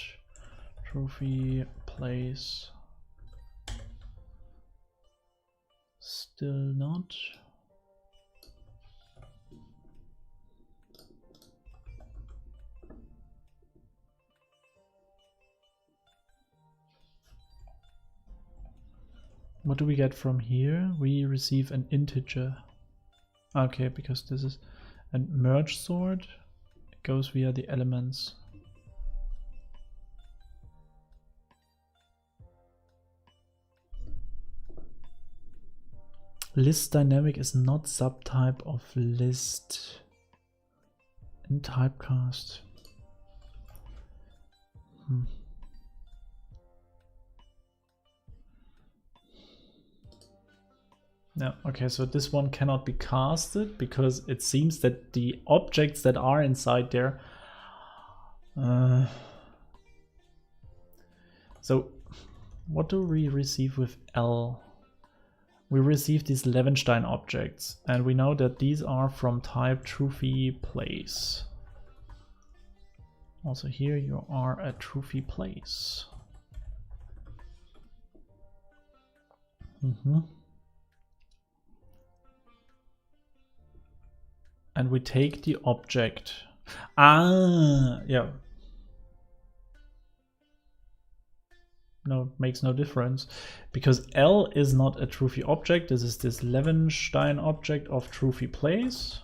Trufi place. Still not. What do we get from here? We receive an integer. Okay, because this is a merge sort. It goes via the elements. List dynamic is not subtype of list in typecast. No, okay, so this one cannot be casted because it seems that the objects that are inside there. So what do we receive with L? We receive these Levenstein objects, and we know that these are from type Trufi place. Also here you are a Trufi place. And we take the object. Yeah. No, makes no difference because L is not a Trufi object. This is this Levenstein object of Trufi place.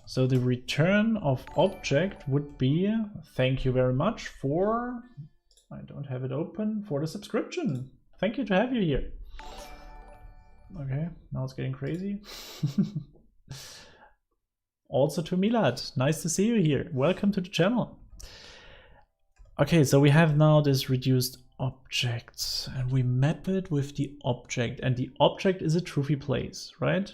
So the return of object would be, thank you very much for, I don't have it open, for the subscription. Thank you to have you here. Okay, now it's getting crazy. Also to Milad, nice to see you here. Welcome to the channel. Okay, so we have now this reduced object and we map it with the object, and the object is a Trufi place, right?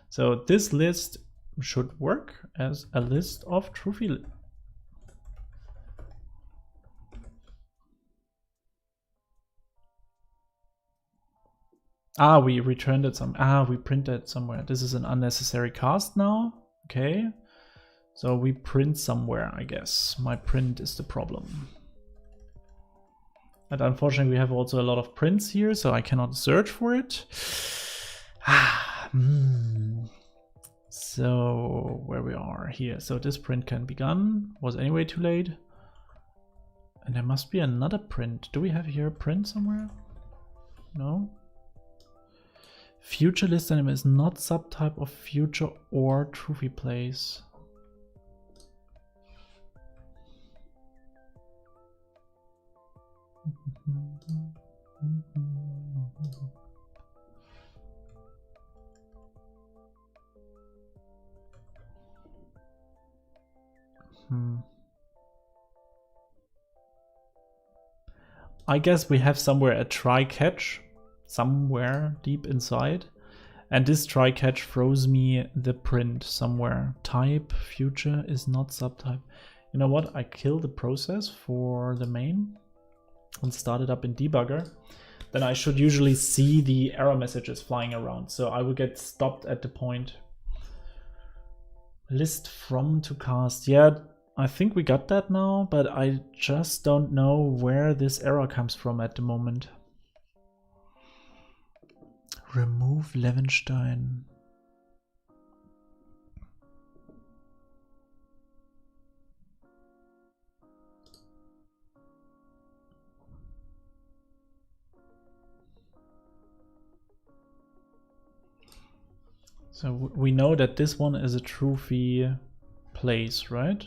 So this list should work as a list of Trufi. Ah, we returned it we printed somewhere. This is an unnecessary cast now. Okay. So we print somewhere, I guess. My print is the problem. And unfortunately, we have also a lot of prints here, so I cannot search for it. So where we are here. So this print can be done. Was anyway too late. And there must be another print. Do we have here a print somewhere? No. Future list name is not subtype of future or Trufi place. I guess we have somewhere a try catch somewhere deep inside, and this try catch throws me the print somewhere. Type future is not subtype. You know what? I kill the process for the main and start it up in debugger. Then I should usually see the error messages flying around. So I will get stopped at the point. List from to cast. Yeah, I think we got that now, but I just don't know where this error comes from at the moment. Remove Levenstein. So we know that this one is a Trufi place, right?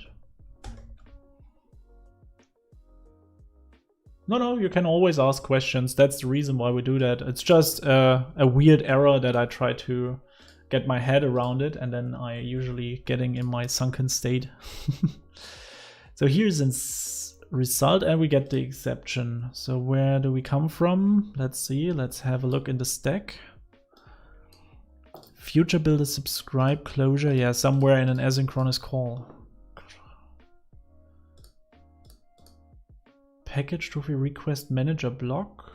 No, you can always ask questions. That's the reason why we do that. It's just a weird error that I try to get my head around it, and then I usually getting in my sunken state. So here's a result, and we get the exception. So where do we come from? Let's see. Let's have a look in the stack. Future builder subscribe closure. Yeah, somewhere in an asynchronous call. Package Trufi request manager block.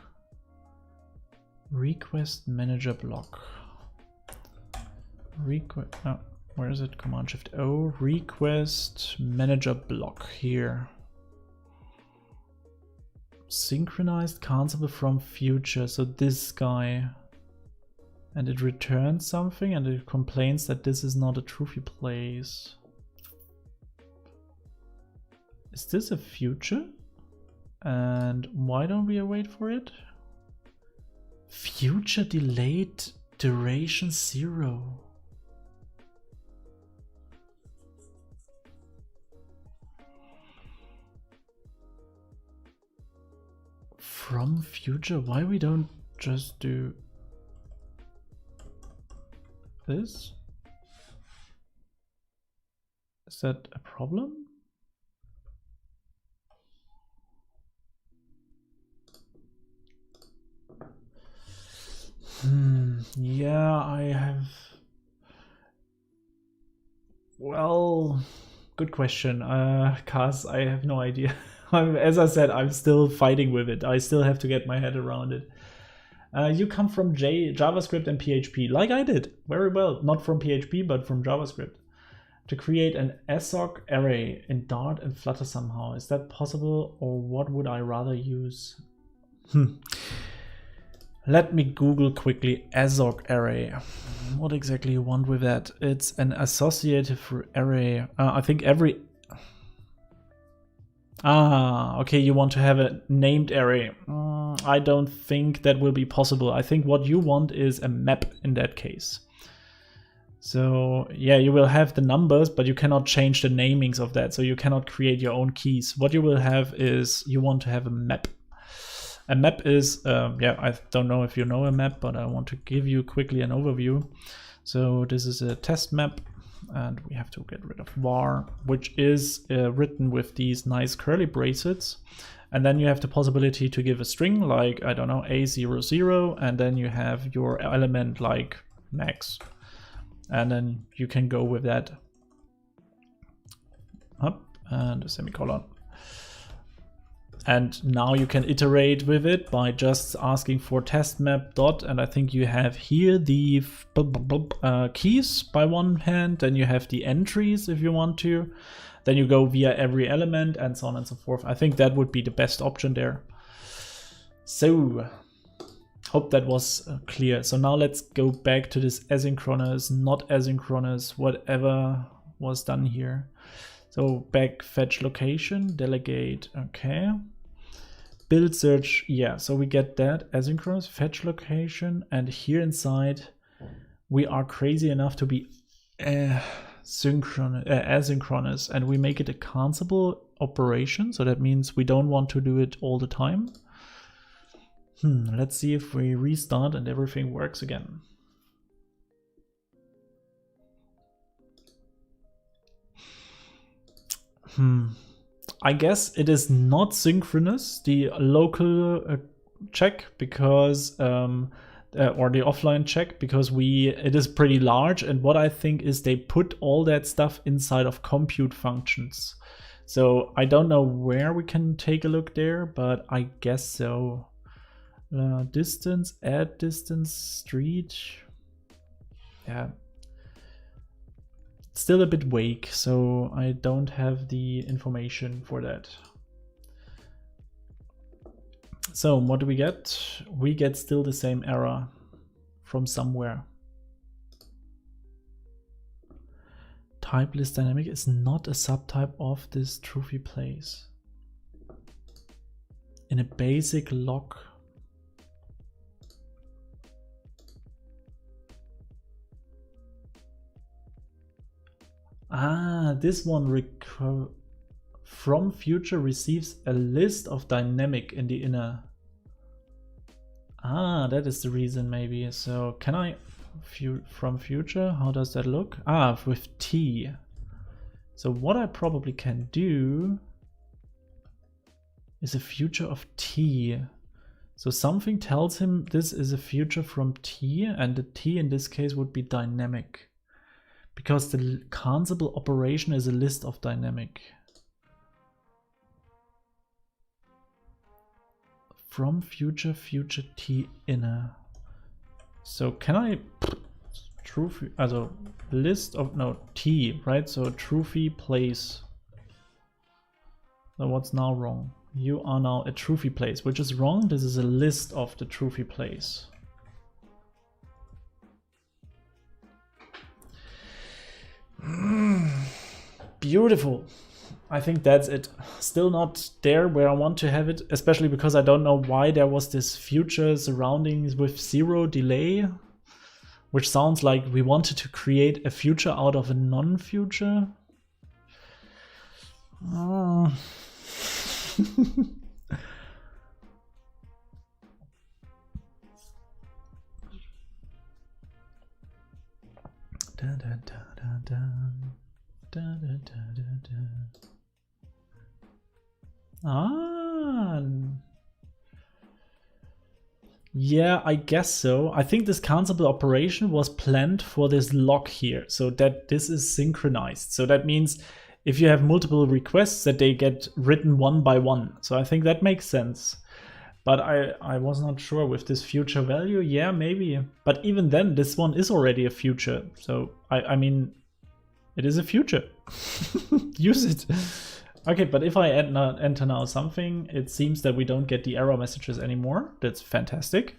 Request manager block. Request. Oh, where is it? Command Shift O. Request manager block here. Synchronized cancelable from future. So this guy. And it returns something, and it complains that this is not a Trufi place. Is this a future? And why don't we wait for it? Future delayed duration 0. From future, why we don't just do this? Is that a problem? Yeah, I have. Well, good question. Kaz, I have no idea. As I said, I'm still fighting with it. I still have to get my head around it. You come from JavaScript and PHP, like I did. Very well. Not from PHP, but from JavaScript. To create an ASOC array in Dart and Flutter somehow. Is that possible, or what would I rather use? Let me Google quickly ASOC array. What exactly you want with that? It's an associative array. I think every... okay, you want to have a named array. I don't think that will be possible. I think what you want is a map in that case. So yeah, you will have the numbers, but you cannot change the namings of that. So you cannot create your own keys. What you will have is you want to have a map. A map is, yeah, I don't know if you know a map, but I want to give you quickly an overview. So this is a test map, and we have to get rid of var, which is written with these nice curly braces. And then you have the possibility to give a string like, I don't know, A00, and then you have your element like max. And then you can go with that up and a semicolon. And now you can iterate with it by just asking for test map dot, and I think you have here the keys by one hand, then you have the entries if you want to, then you go via every element and so on and so forth. I think that would be the best option there. So hope that was clear. So now let's go back to this asynchronous, not asynchronous, whatever was done here. So back fetch location, delegate, okay. Build search, yeah, so we get that asynchronous fetch location, and here inside we are crazy enough to be asynchronous, and we make it a cancelable operation. So that means we don't want to do it all the time. Let's see if we restart and everything works again. I guess it is not synchronous, the local check, because or the offline check, because it is pretty large, and what I think is they put all that stuff inside of compute functions. So I don't know where we can take a look there, but I guess so. Distance, add distance, street. Yeah. Still a bit vague, so I don't have the information for that. So what do we get? We get still the same error from somewhere. Type list dynamic is not a subtype of this Trufi place. In a basic log. This one from future receives a list of dynamic in the inner. That is the reason maybe. So can I from future, how does that look? With T. So what I probably can do is a future of T. So something tells him this is a future from T, and the T in this case would be dynamic, because the cancelable operation is a list of dynamic. From future T inner. So can I Trufi, also list of, no, T, right? So Trufi place. So what's now wrong? You are now a Trufi place, which is wrong. This is a list of the Trufi place. Beautiful. I think that's it. Still not there where I want to have it, especially because I don't know why there was this future surroundings with 0 delay, which sounds like we wanted to create a future out of a non-future. Yeah, I guess so. I think this cancelable operation was planned for this lock here, so that this is synchronized. So that means if you have multiple requests, that they get written one by one. So I think that makes sense. But I was not sure with this future value. Yeah, maybe. But even then, this one is already a future. So I mean, it is a future. Use it. Okay, but if I enter now something, it seems that we don't get the error messages anymore. That's fantastic.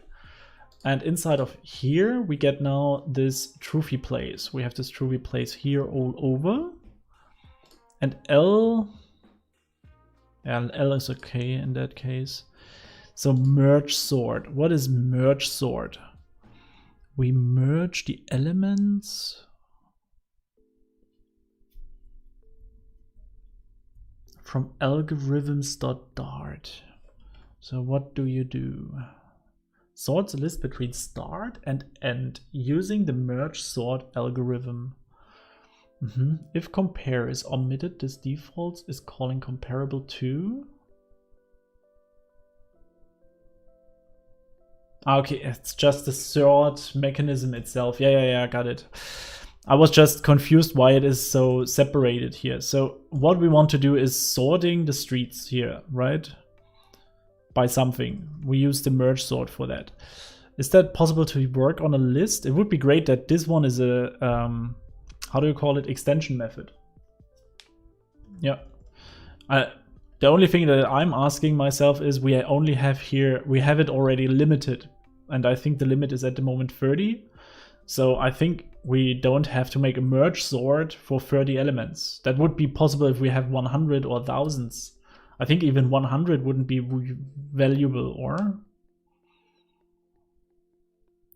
And inside of here, we get now this Trufi place. We have this Trufi place here all over. And L is okay in that case. So merge sort. What is merge sort? We merge the elements from algorithms.dart. So what do you do? Sorts a list between start and end using the merge sort algorithm. If compare is omitted, this default is calling comparable to. Okay, it's just the sort mechanism itself. Yeah, got it. I was just confused why it is so separated here. So what we want to do is sorting the streets here, right? by something. We use the merge sort for that. Is that possible to work on a list? It would be great that this one is a, how do you call it, extension method. Yeah. The only thing that I'm asking myself is we only have here, we have it already limited. And I think the limit is at the moment 30. So I think we don't have to make a merge sort for 30 elements. That would be possible if we have 100 or thousands. I think even 100 wouldn't be valuable, or?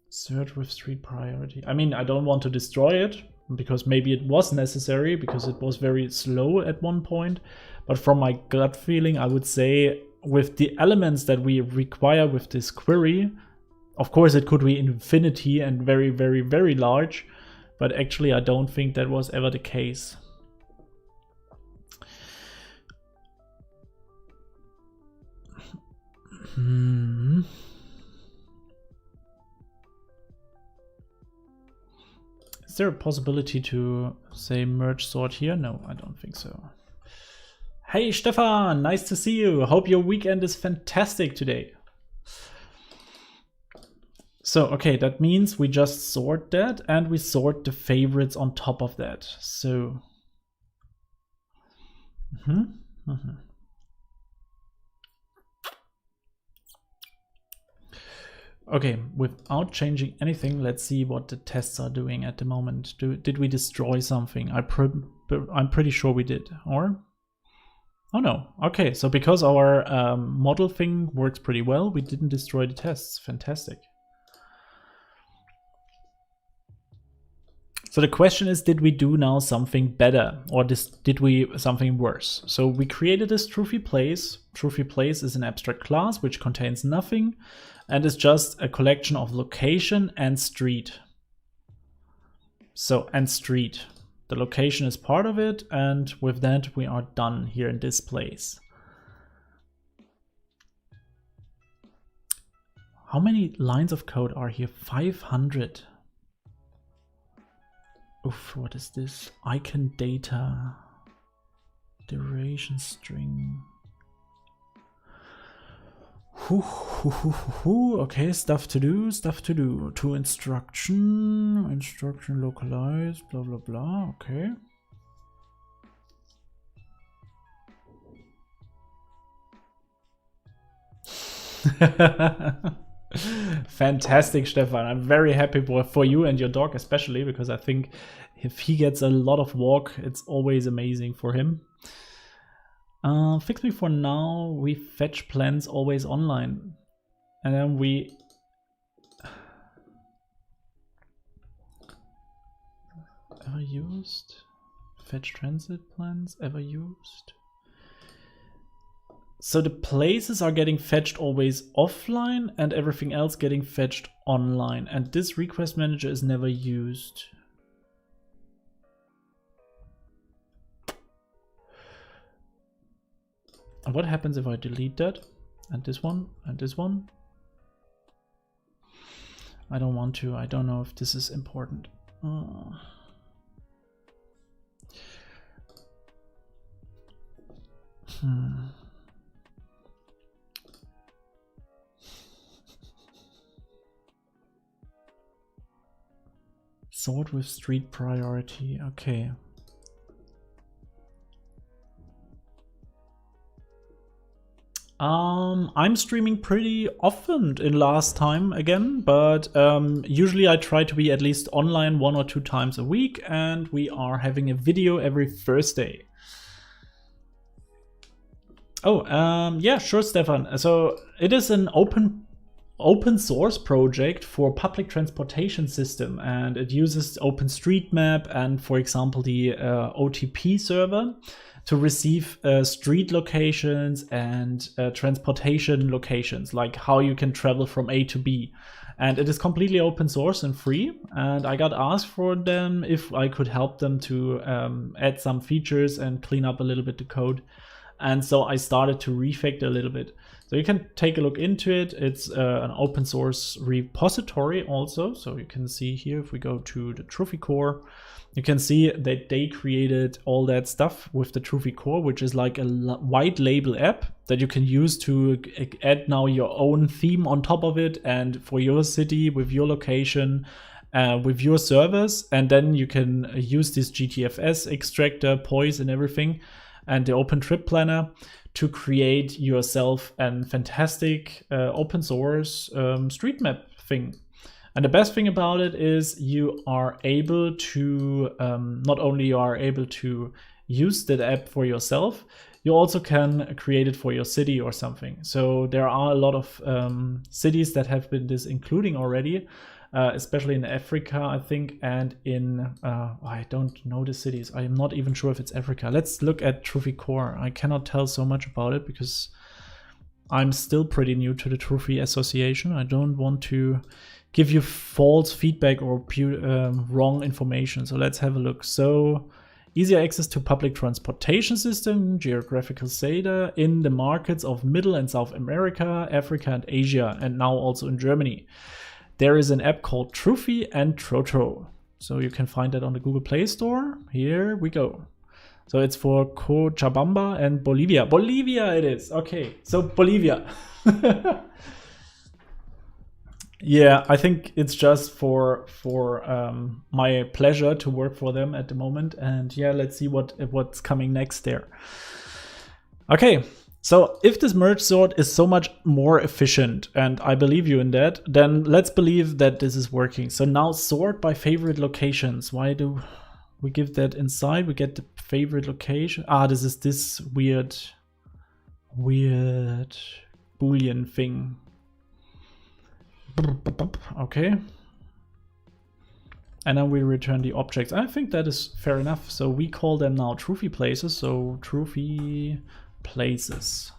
Search with street priority. I mean, I don't want to destroy it, because maybe it was necessary, because it was very slow at one point. But from my gut feeling, I would say with the elements that we require with this query, of course it could be infinity and very, very, very large, but actually I don't think that was ever the case. Is there a possibility to say merge sort here? No, I don't think so. Hey Stefan, nice to see you. Hope your weekend is fantastic today. So, okay, that means we just sort that and we sort the favorites on top of that. So, Okay, without changing anything, let's see what the tests are doing at the moment. Did we destroy something? I'm pretty sure we did, or? Oh no, okay, so because our model thing works pretty well, we didn't destroy the tests. Fantastic. So the question is, did we do now something better, or did we something worse? So we created this Trufi place. Trufi place is an abstract class which contains nothing and is just a collection of location and street. So, and street. The location is part of it, and with that we are done here in this place. How many lines of code are here? 500. Oof, what is this? Icon data. Duration string. Okay, stuff to do. To instruction localized, blah blah blah. Okay. Fantastic, Stefan. I'm very happy for you and your dog especially, because I think if he gets a lot of walk, it's always amazing for him. Fix me for now. We fetch plans always online, and then we ever used fetch transit plans ever used. So the places are getting fetched always offline and everything else getting fetched online, and this request manager is never used. And what happens if I delete that? And this one, and this one? I don't want to. I don't know if this is important. Sort with street priority. Okay. I'm streaming pretty often in last time again, but usually I try to be at least online 1 or 2 times a week, and we are having a video every Thursday. Oh, yeah, sure, Stefan. So it is an open source project for public transportation system, and it uses OpenStreetMap and, for example, the OTP server to receive street locations and transportation locations, like how you can travel from A to B. And it is completely open source and free. And I got asked for them if I could help them to add some features and clean up a little bit the code. And so I started to refactor a little bit. So you can take a look into it. It's an open source repository also. So you can see here, if we go to the Trufi core, you can see that they created all that stuff with the Trufi core, which is like a white label app that you can use to add now your own theme on top of it, and for your city with your location, with your servers, and then you can use this GTFS extractor, poise, and everything, and the open trip planner to create yourself a fantastic open source street map thing. And the best thing about it is you are able to, not only you are able to use that app for yourself, you also can create it for your city or something. So there are a lot of cities that have been this including already, especially in Africa, I think, and in, I don't know the cities. I am not even sure if it's Africa. Let's look at Trufi core. I cannot tell so much about it because I'm still pretty new to the Trufi association. I don't want to give you false feedback or wrong information. So let's have a look. So easier access to public transportation system, geographical data in the markets of Middle and South America, Africa and Asia, and now also in Germany. There is an app called Trufi and Trotro. So you can find that on the Google Play Store. Here we go. So it's for Cochabamba and Bolivia. Bolivia it is. Okay, so Bolivia. Yeah, I think it's just for my pleasure to work for them at the moment. And yeah, let's see what's coming next there. Okay, so if this merge sort is so much more efficient, and I believe you in that, then let's believe that this is working. So now sort by favorite locations. Why do we give that inside? We get the favorite location. This is this weird Boolean thing. Okay. And then we return the objects. I think that is fair enough. So we call them now Trufi places. So Trufi places.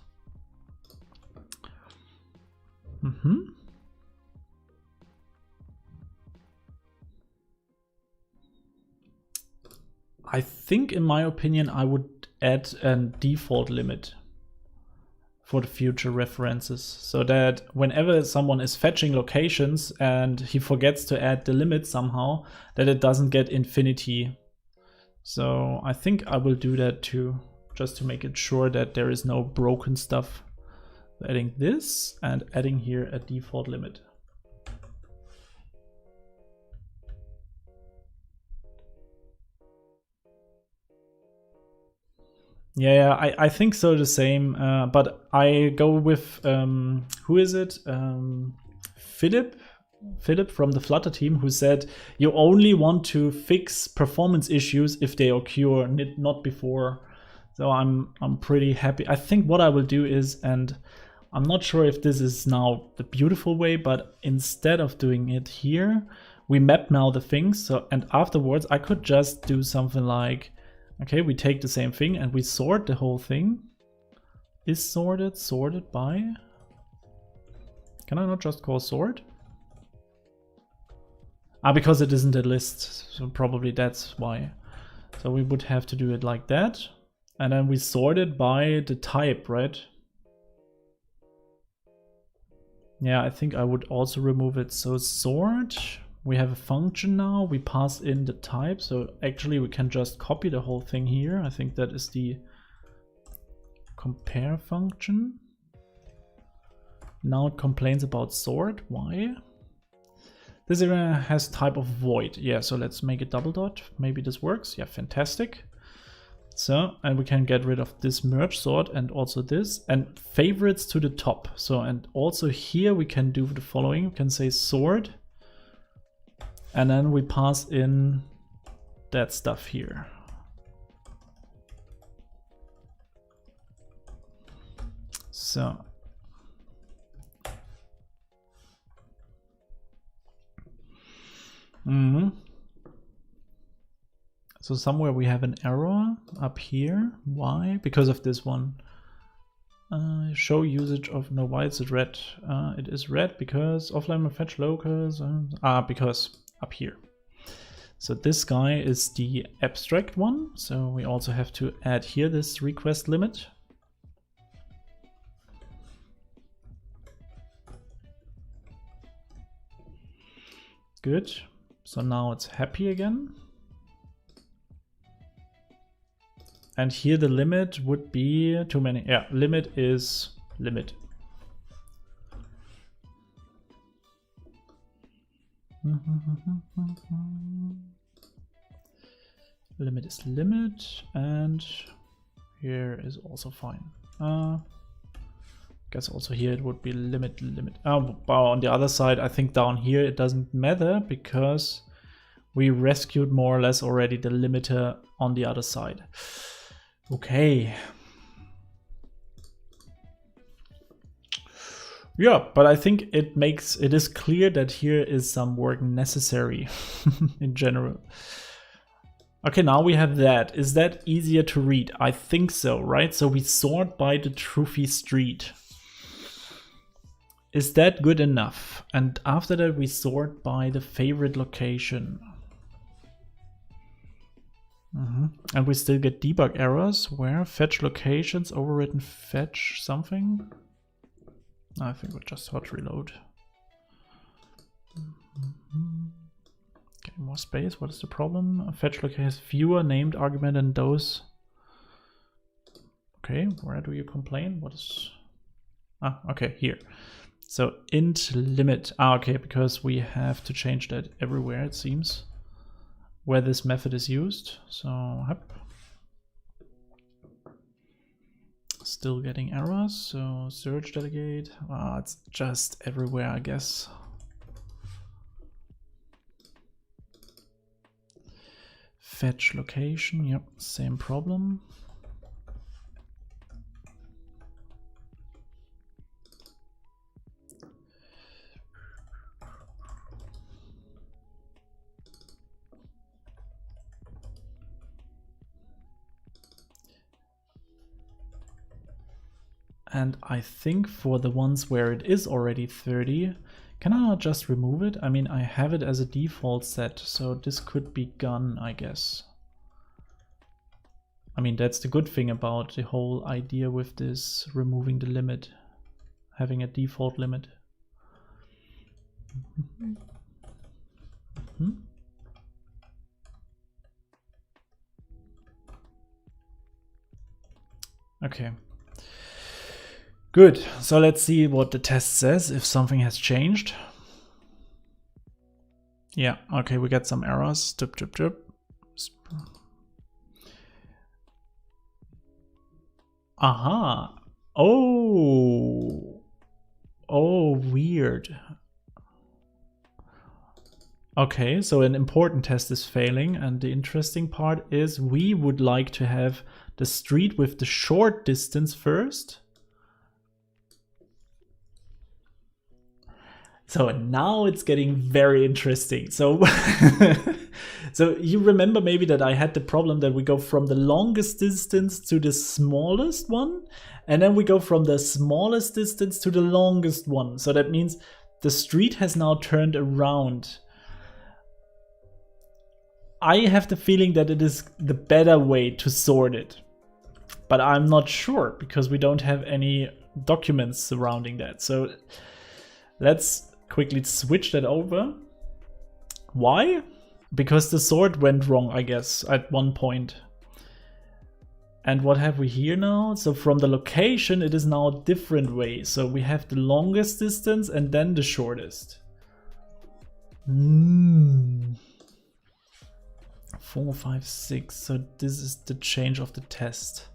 I think, in my opinion, I would add a default limit for the future references, so that whenever someone is fetching locations and he forgets to add the limit somehow, that it doesn't get infinity. So I think I will do that too, just to make it sure that there is no broken stuff. Adding this and adding here a default limit. Yeah, I think so, the same, but I go with, who is it? Philip from the Flutter team, who said you only want to fix performance issues if they occur, not before. So I'm pretty happy. I think what I will do is, and I'm not sure if this is now the beautiful way, but instead of doing it here, we map now the things. So, and afterwards I could just do something like, okay, we take the same thing and we sort the whole thing. Is sorted by? Can I not just call sort? Because it isn't a list, so probably that's why. So we would have to do it like that. And then we sort it by the type, right? Yeah, I think I would also remove it. So sort, we have a function now, we pass in the type. So actually we can just copy the whole thing here. I think that is the compare function. Now it complains about sort. Why? This area has type of void. Yeah, so let's make it double dot. Maybe this works. Yeah, fantastic. So, and we can get rid of this merge sort and also this, and favorites to the top. So, and also here we can do the following. We can say sort, and then we pass in that stuff here. So, so somewhere we have an error up here. Why? Because of this one. Show usage of, no, why is it red? It is red because offline fetch locals. Because up here. So this guy is the abstract one. So we also have to add here this request limit. Good. So now it's happy again. And here the limit would be too many. Yeah, limit is limit. Limit is limit, and here is also fine. Guess also here it would be limit. Oh, on the other side, I think down here it doesn't matter because we rescued more or less already the limiter on the other side. Okay. Yeah, but I think it is clear that here is some work necessary in general. Okay, now we have that. Is that easier to read? I think so, right? So we sort by the Trufi street. Is that good enough? And after that we sort by the favorite location. And we still get debug errors where fetch locations, overwritten fetch something. I think we'll just hot reload. Getting more space. What is the problem? A fetch location has fewer named argument than those. Okay, where do you complain? What is... okay, here. So int limit. Okay, because we have to change that everywhere, it seems, where this method is used. So still getting errors. So search delegate. It's just everywhere, I guess. Fetch location. Yep, same problem. And I think for the ones where it is already 30, can I not just remove it? I mean, I have it as a default set, so this could be gone, I guess. I mean, that's the good thing about the whole idea with this removing the limit, having a default limit. Okay. Good, so let's see what the test says, if something has changed. Yeah, okay, we get some errors. Aha. Oh, weird. Okay, so an important test is failing, and the interesting part is we would like to have the street with the short distance first. So now it's getting very interesting. So, so you remember maybe that I had the problem that we go from the longest distance to the smallest one, and then we go from the smallest distance to the longest one. So that means the street has now turned around. I have the feeling that it is the better way to sort it, but I'm not sure because we don't have any documents surrounding that. So let's quickly switch that over. Why? Because the sort went wrong, I guess, at one point. And what have we here now? So from the location, it is now a different way. So we have the longest distance and then the shortest. 4, 5, 6. So this is the change of the test.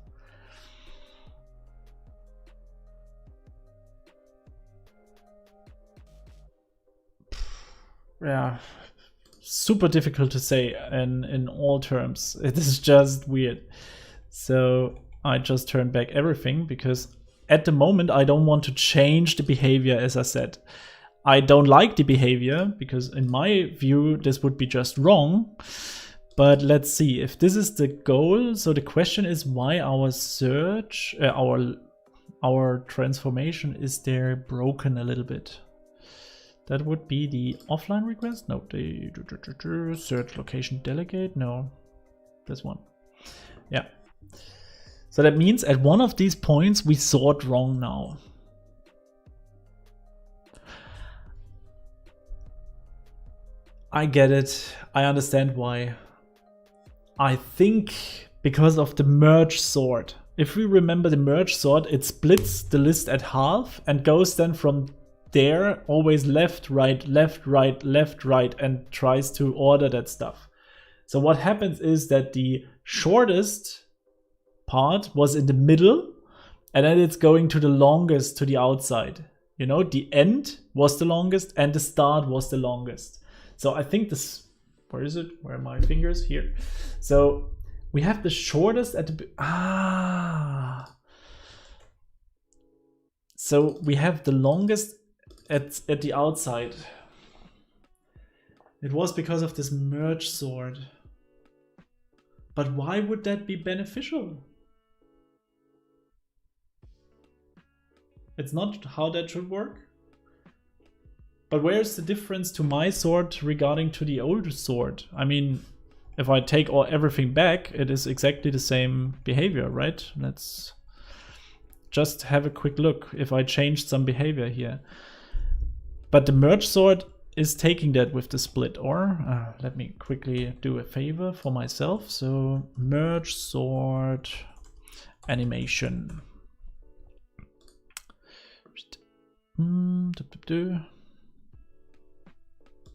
Yeah, super difficult to say in all terms. It is just weird. So I just turned back everything because at the moment I don't want to change the behavior, as I said. I don't like the behavior because in my view this would be just wrong. But let's see if this is the goal. So the question is why our search, our transformation is there broken a little bit. That would be the offline request? No, the search location delegate? No, this one. Yeah. So that means at one of these points we sort wrong now. I get it. I understand why. I think because of the merge sort. If we remember the merge sort, it splits the list at half and goes then from there always left, right, left, right, left, right, and tries to order that stuff. So what happens is that the shortest part was in the middle, and then it's going to the longest to the outside. You know, the end was the longest and the start was the longest. So I think this, where is it? Where are my fingers? Here. So we have the shortest at the, so we have the longest at the outside. It was because of this merge sort. But why would that be beneficial? It's not how that should work. But where's the difference to my sort regarding to the older sort? I mean, if I take everything back, it is exactly the same behavior, right? Let's just have a quick look if I changed some behavior here. But the merge sort is taking that with the split, or let me quickly do a favor for myself. So merge sort animation.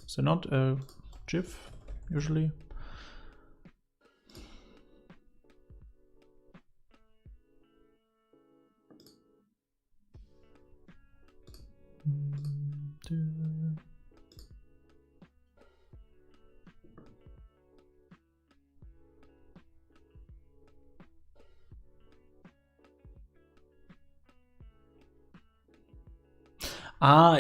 So not a GIF usually.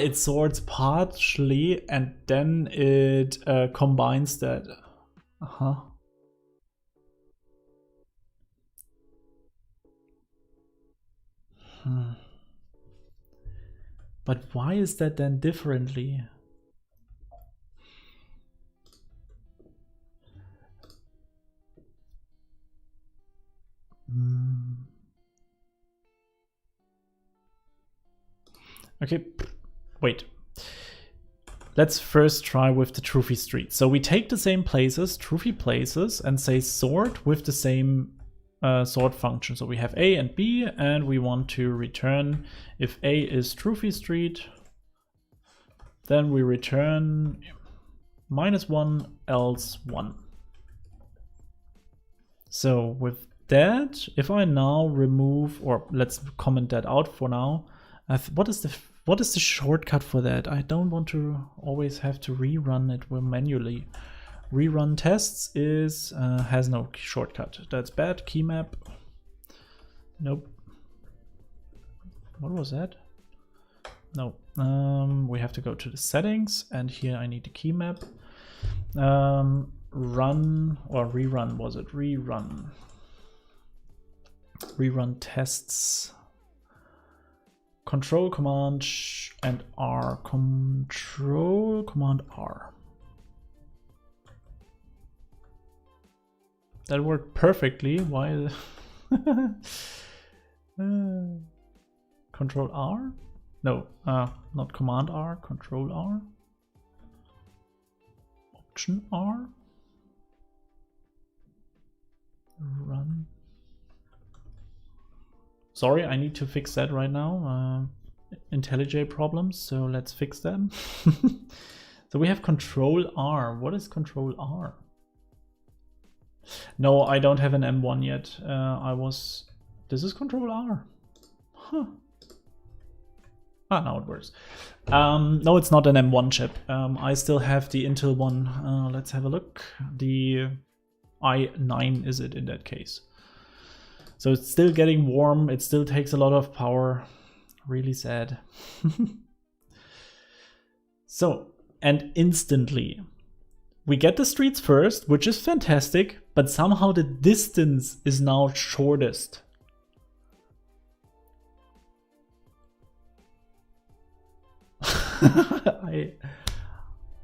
It sorts partially and then it combines that. But why is that then differently? Okay, wait. Let's first try with the Trufi street. So we take the same places, Trufi places, and say sort with the same sort function. So we have A and B, and we want to return if A is Trufi street, then we return -1 else 1. So with that, if I now remove, or let's comment that out for now. What is the shortcut for that? I don't want to always have to rerun it manually. Rerun tests is has no shortcut. That's bad. Key map. Nope. What was that? No. We have to go to the settings, and here I need the key map. Run or rerun, was it? Rerun. Rerun tests. Control Command and R. Control Command R. That worked perfectly. Why? Control R? No, not Command R. Control R. Option R. Run. Sorry, I need to fix that right now. IntelliJ problems, so let's fix them. So we have Control R. What is Control R? No, I don't have an M1 yet. This is Control R. Huh. Now it works. No, it's not an M1 chip. I still have the Intel one. Let's have a look. The i9 is it in that case. So it's still getting warm. It still takes a lot of power. Really sad. So, and instantly, we get the streets first, which is fantastic, but somehow the distance is now shortest.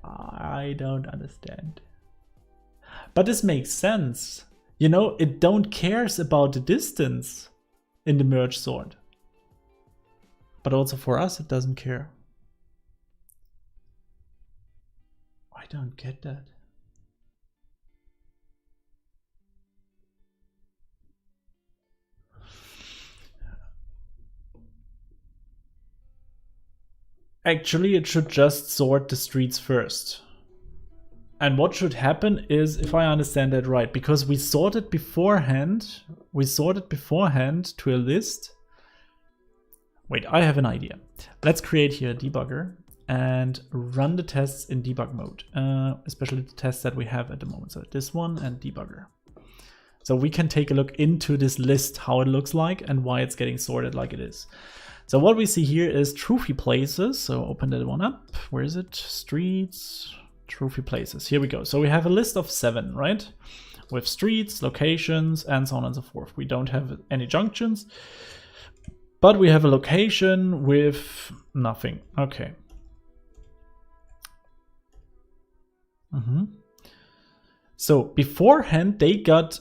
I don't understand. But this makes sense. You know, it don't cares about the distance in the merge sort. But also for us, it doesn't care. I don't get that. Actually, it should just sort the streets first. And what should happen is, if I understand that right, because we sorted beforehand to a list. Wait, I have an idea. Let's create here a debugger and run the tests in debug mode, especially the tests that we have at the moment. So this one and debugger. So we can take a look into this list, how it looks like and why it's getting sorted like it is. So what we see here is Trufi places. So open that one up. Where is it? Streets, Trufi places. Here we go. So we have a list of 7, right? With streets, locations, and so on and so forth. We don't have any junctions, but we have a location with nothing. Okay. So beforehand, they got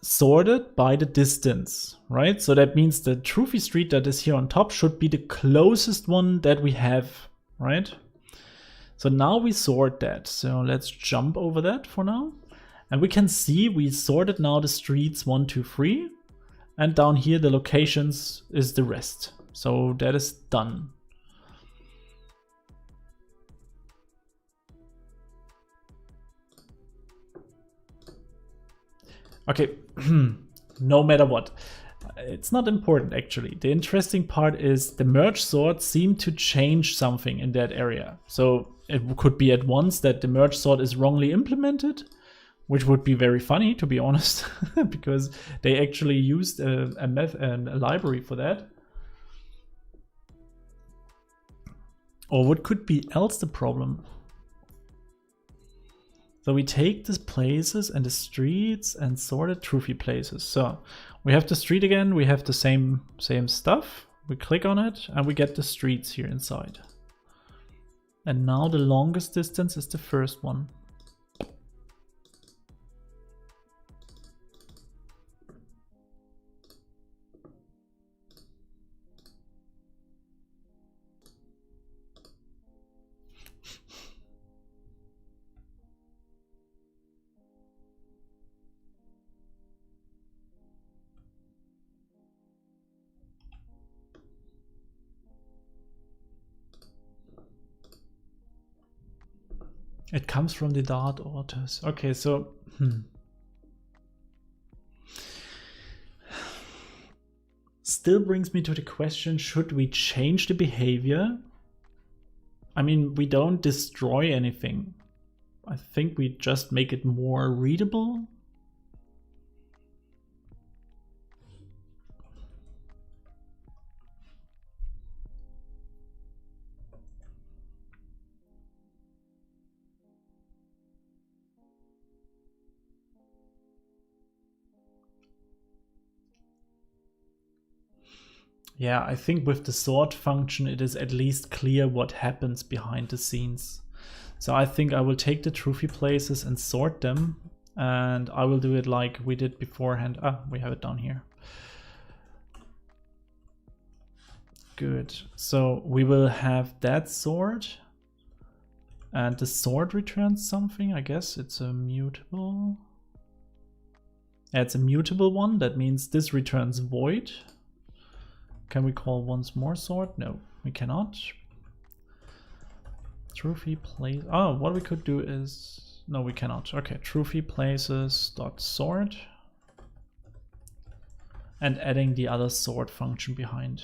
sorted by the distance, right? So that means the Trufi street that is here on top should be the closest one that we have, right? So now we sort that. So let's jump over that for now. And we can see we sorted now the streets 1, 2, 3. And down here, the locations is the rest. So that is done. Okay, no matter what. It's not important actually. The interesting part is the merge sort seemed to change something in that area. So it could be at once that the merge sort is wrongly implemented, which would be very funny to be honest, because they actually used a library for that. Or what could be else the problem? So we take the places and the streets and sorted Trufi places. So we have the street again, we have the same stuff. We click on it and we get the streets here inside. And now the longest distance is the first one. It comes from the Dart authors. Okay, so still brings me to the question, should we change the behavior? I mean, we don't destroy anything. I think we just make it more readable. Yeah, I think with the sort function, it is at least clear what happens behind the scenes. So I think I will take the Trufi places and sort them. And I will do it like we did beforehand. Ah, we have it down here. Good. So we will have that sort. And the sort returns something. I guess it's a mutable. It's a mutable one. That means this returns void. Can we call once more sort? No, we cannot. Trufi place. Oh, what we could do is, no, we cannot. Okay, Trufi places dot sort, and adding the other sort function behind.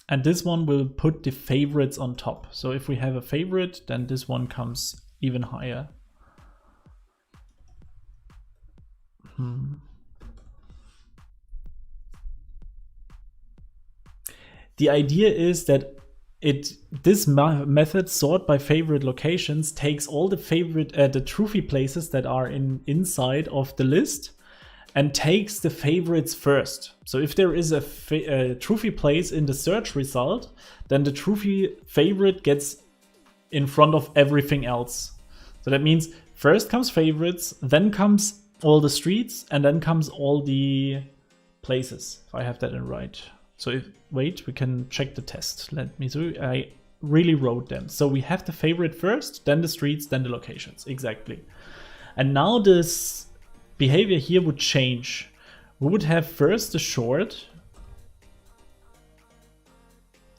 And this one will put the favorites on top. So if we have a favorite, then this one comes even higher. The idea is that this method sort by favorite locations takes all the the Trufi places that are inside of the list and takes the favorites first. So if there is a Trufi place in the search result, then the Trufi favorite gets in front of everything else. So that means first comes favorites, then comes all the streets, and then comes all the places, if I have that in right. So wait, we can check the test. Let me see. I really wrote them. So we have the favorite first, then the streets, then the locations. Exactly. And now this behavior here would change. We would have first the short,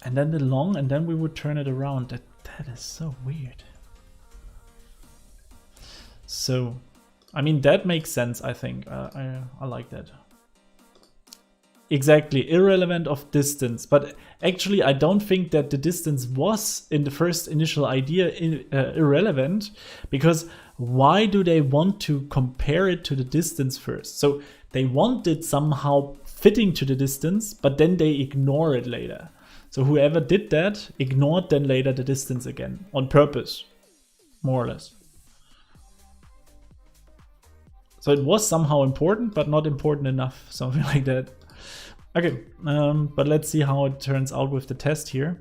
and then the long, and then we would turn it around. That is so weird. So, I mean, that makes sense, I think. I like that. Exactly, irrelevant of distance. But actually, I don't think that the distance was, in the first initial idea, irrelevant. Because why do they want to compare it to the distance first? So they want it somehow fitting to the distance, but then they ignore it later. So whoever did that ignored then later the distance again, on purpose, more or less. So it was somehow important, but not important enough, something like that. Okay, but let's see how it turns out with the test here.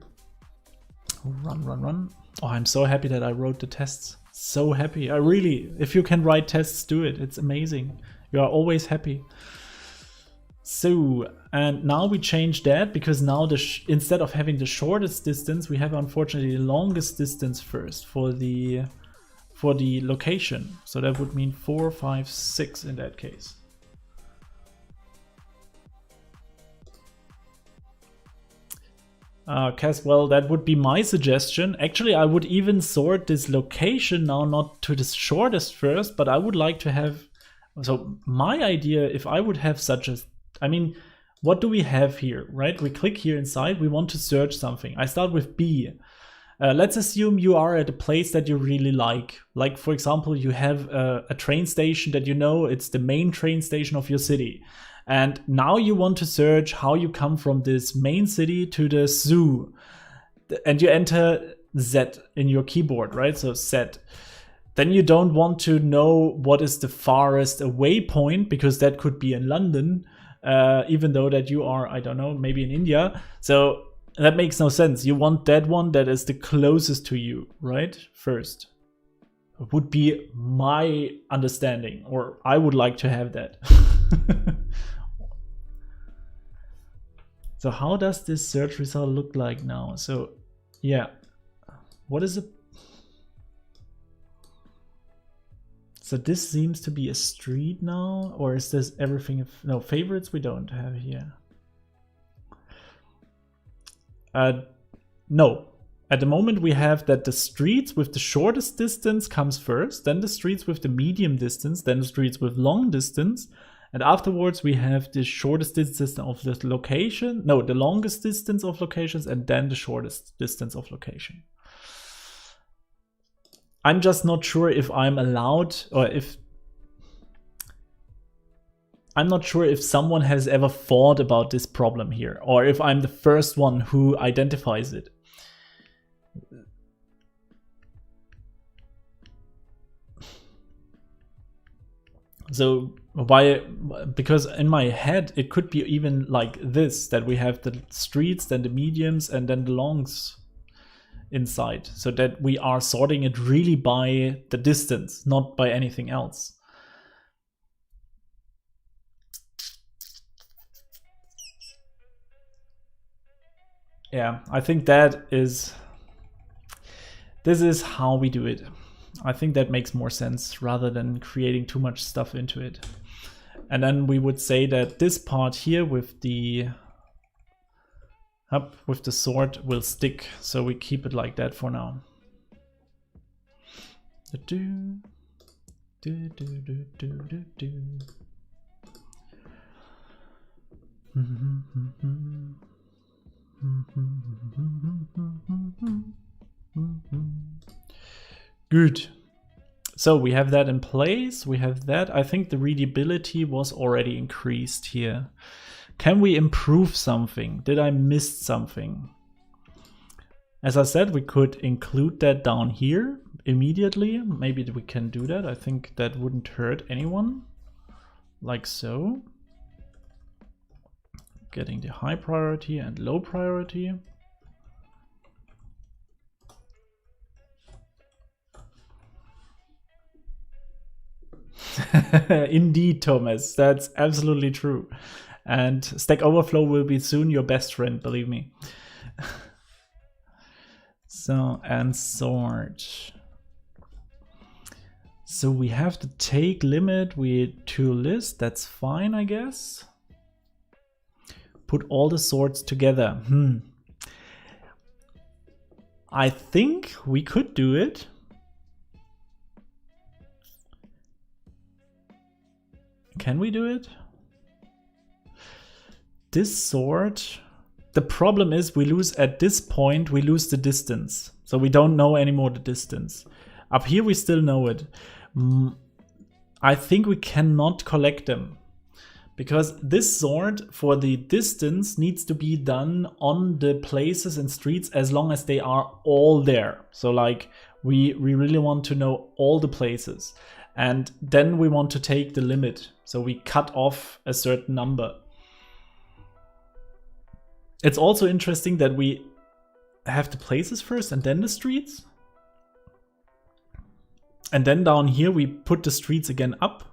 Run. Oh, I'm so happy that I wrote the tests. So happy. I really, if you can write tests, do it. It's amazing. You are always happy. So, and now we change that because now instead of having the shortest distance, we have unfortunately the longest distance first for the location. So that would mean 4, 5, 6 in that case. Caswell, that would be my suggestion. Actually, I would even sort this location now not to the shortest first, but I would like to have, so my idea, if I would have such a, I mean, what do we have here, right? We click here inside, we want to search something. I start with B. Let's assume you are at a place that you really like. Like, for example, you have a train station that you know it's the main train station of your city. And now you want to search how you come from this main city to the zoo. And you enter Z in your keyboard, right? So Z. Then you don't want to know what is the farthest away point, because that could be in London, even though that you are, I don't know, maybe in India. So that makes no sense. You want that one that is the closest to you, right? First. It would be my understanding, or I would like to have that. So how does this search result look like now? So yeah, what is it? So this seems to be a street now, or is this everything? No, favorites we don't have here. No, at the moment we have that the streets with the shortest distance comes first, then the streets with the medium distance, then the streets with long distance, and afterwards we have the shortest distance of the location, no, the longest distance of locations, and then the shortest distance of location. I'm just not sure if I'm allowed, or if I'm not sure if someone has ever thought about this problem here, or if I'm the first one who identifies it. So why? Because in my head it could be even like this, that we have the streets, then the mediums, and then the longs inside, so that we are sorting it really by the distance, not by anything else. Yeah, I think this is how we do it. I think that makes more sense rather than creating too much stuff into it. And then we would say that this part here with the sort will stick, so we keep it like that for now. Good. So we have that in place. We have that. I think the readability was already increased here. Can we improve something? Did I miss something? As I said, we could include that down here immediately. Maybe we can do that. I think that wouldn't hurt anyone. Like so. Getting the high priority and low priority. Indeed, Thomas, that's absolutely true. And Stack Overflow will be soon your best friend, believe me. So, and sort. So we have the take limit to list, that's fine, I guess. Put all the sorts together. I think we could do it. Can we do it? This sort. The problem is we lose at this point, we lose the distance. So we don't know anymore the distance. Up here we still know it. I think we cannot collect them. Because this sort for the distance needs to be done on the places and streets as long as they are all there. So like we really want to know all the places. And then we want to take the limit. So we cut off a certain number. It's also interesting that we have the places first and then the streets. And then down here we put the streets again up.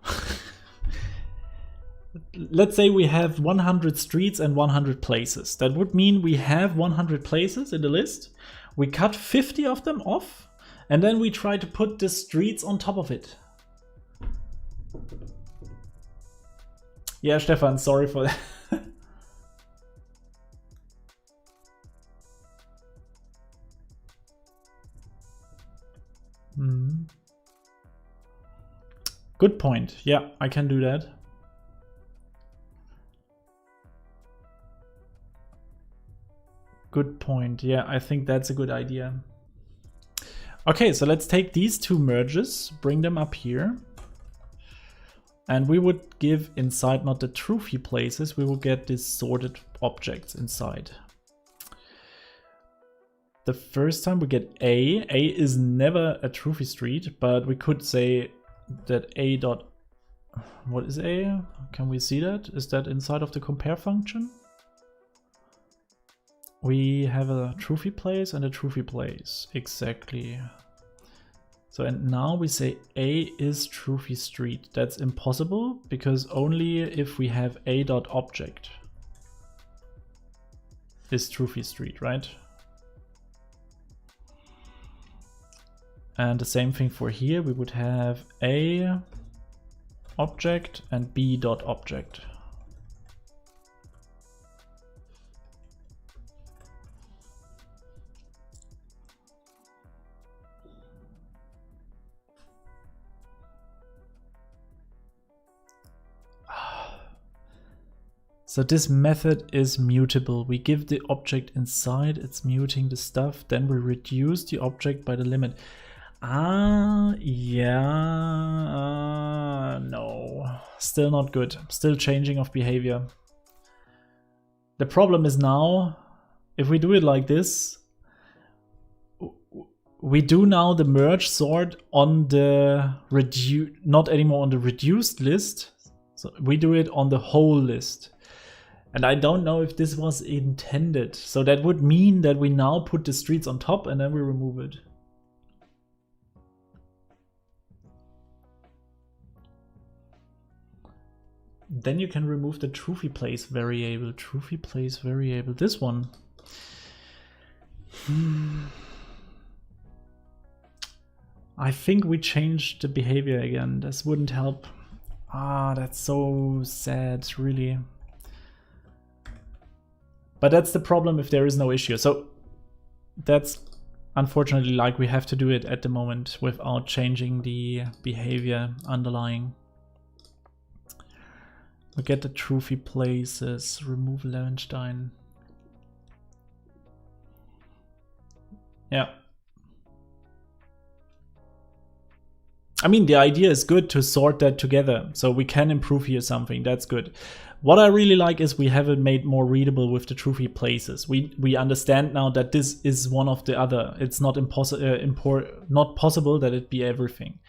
Let's say we have 100 streets and 100 places. That would mean we have 100 places in the list. We cut 50 of them off. And then we try to put the streets on top of it. Yeah, Stefan, sorry for that. Good point. Yeah, I can do that. Good point. Yeah, I think that's a good idea. Okay, so let's take these two merges, bring them up here. And we would give inside not the Trufi places, we will get these sorted objects inside. The first time we get A. A is never a Trufi street, but we could say that A dot... What is A? Can we see that? Is that inside of the compare function? We have a Trufi place and a Trufi place. Exactly. So and now we say A is Trufi street. That's impossible because only if we have A dot object is Trufi street, right? And the same thing for here, we would have A object and B dot object. So this method is mutable. We give the object inside, it's muting the stuff, then we reduce the object by the limit. Yeah, no, still not good. Still changing of behavior. The problem is now, if we do it like this, we do now the merge sort on the not anymore on the reduced list. So we do it on the whole list. And I don't know if this was intended. So that would mean that we now put the streets on top and then we remove it. Then you can remove the Trufi place variable. Trufi place variable, this one. I think we changed the behavior again. This wouldn't help. That's so sad, really. But that's the problem if there is no issue. So that's unfortunately like we have to do it at the moment without changing the behavior underlying. We get the Trufi places, remove Levenstein. Yeah. I mean, the idea is good to sort that together. So we can improve here something. That's good. What I really like is we have it made more readable with the Trufi places. We understand now that this is one of the other. It's not not possible that it be everything.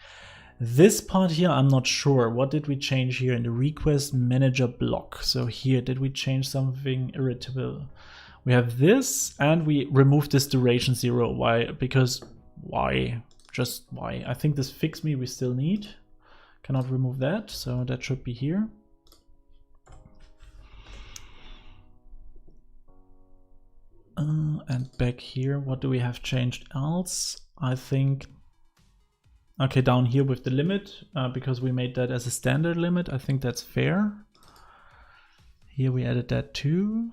This part here, I'm not sure. What did we change here in the request manager block? So here, did we change something irritable? We have this and we remove this duration 0. Why? Because why? Just why? I think this fix me we still need. Cannot remove that, so that should be here. And back here, what do we have changed else? I think, okay, down here with the limit, because we made that as a standard limit, I think that's fair. Here we added that too.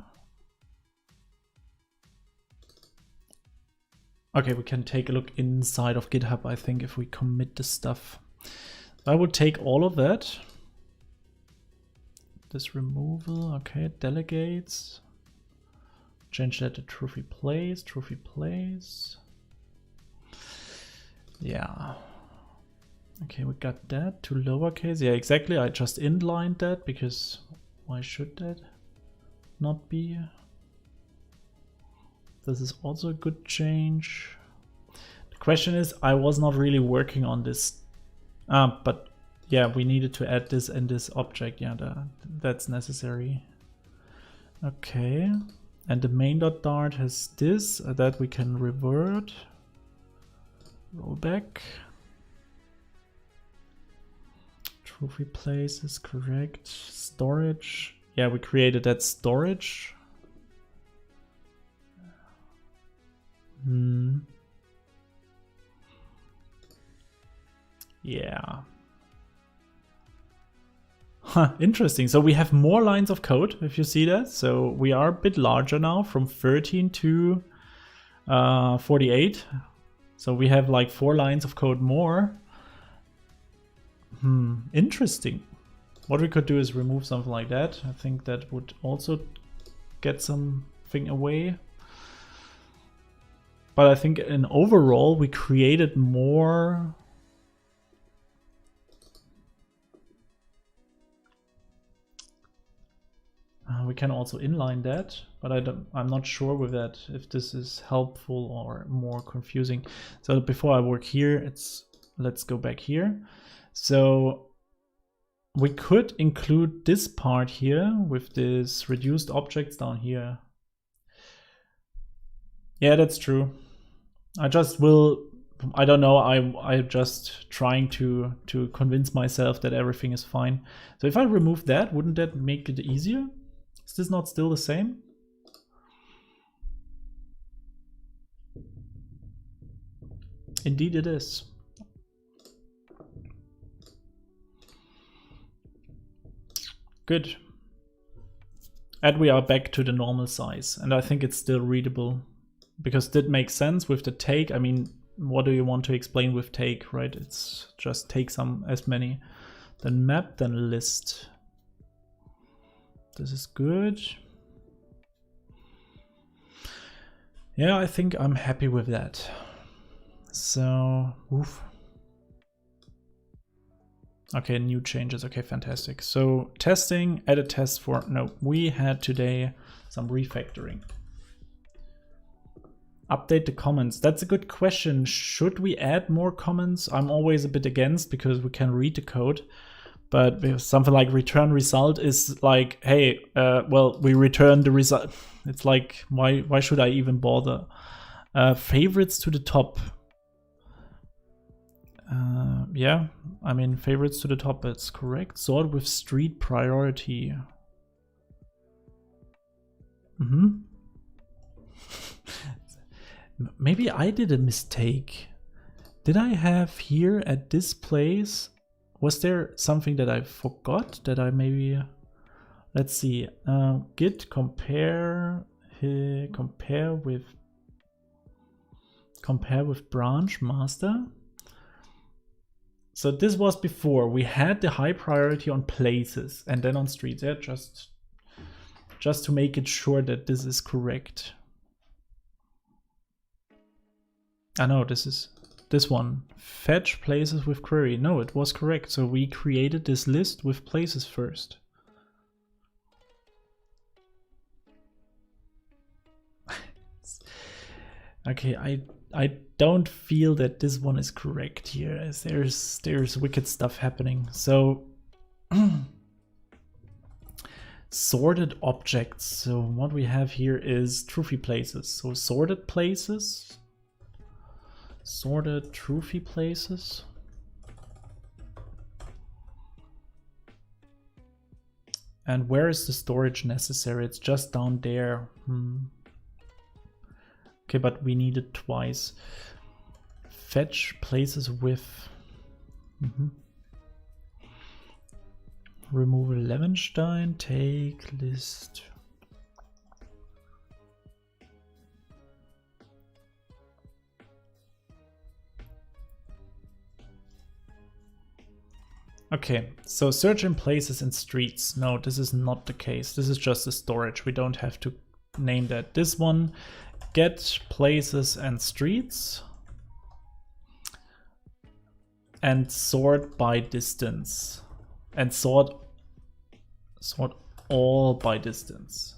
Okay, we can take a look inside of GitHub, I think, if we commit the stuff. I would take all of that. This removal, okay, delegates. Change that to Trufi plays, Trufi plays. Yeah. Okay, we got that to lowercase. Yeah, exactly. I just inlined that because why should that not be? This is also a good change. The question is, I was not really working on this, but yeah, we needed to add this in this object. Yeah, that's necessary. Okay, and the main.dart has this that we can revert. Roll back. Trufi place is correct. Storage. Yeah, we created that storage. Yeah. Huh, interesting. So we have more lines of code, if you see that. So we are a bit larger now, from 13 to 48. So we have like 4 lines of code more. Interesting. What we could do is remove something like that. I think that would also get something away. But I think in overall we created more. We can also inline that, but I'm not sure with that if this is helpful or more confusing. So before I work here, let's go back here. So we could include this part here with this reduced objects down here. Yeah, that's true. I don't know, I'm just trying to convince myself that everything is fine. So if I remove that, wouldn't that make it easier? Is this not still the same? Indeed it is. Good. And we are back to the normal size, and I think it's still readable because that makes sense with the take. I mean, what do you want to explain with take, right? It's just take as many, then map, then list. This is good. Yeah, I think I'm happy with that. So, oof. Okay, new changes. Okay, fantastic. So testing, add a test for, no, we had today some refactoring. Update the comments. That's a good question. Should we add more comments? I'm always a bit against because we can read the code. But something like return result is like, hey, well, we return the result. It's like, why should I even bother? Favorites to the top. Yeah, I mean, favorites to the top, that's correct. Sort with street priority. Maybe I did a mistake. Did I have here at this place? Was there something that I forgot that I maybe, let's see, git compare with branch master. So this was before we had the high priority on places and then on streets. Yeah, just to make it sure that this is correct. I know this is this one. Fetch places with query. No, it was correct. So we created this list with places first. Okay, I don't feel that this one is correct here, as there's wicked stuff happening. So sorted objects. So what we have here is Trufi places. So sorted places. Sorted Trufi places. And where is the storage necessary? It's just down there. Okay, but we need it twice. Fetch places with remove Levenstein, take list. Okay, so search in places and streets. No, this is not the case. This is just a storage. We don't have to name that. This one, get places and streets and sort by distance and sort all by distance.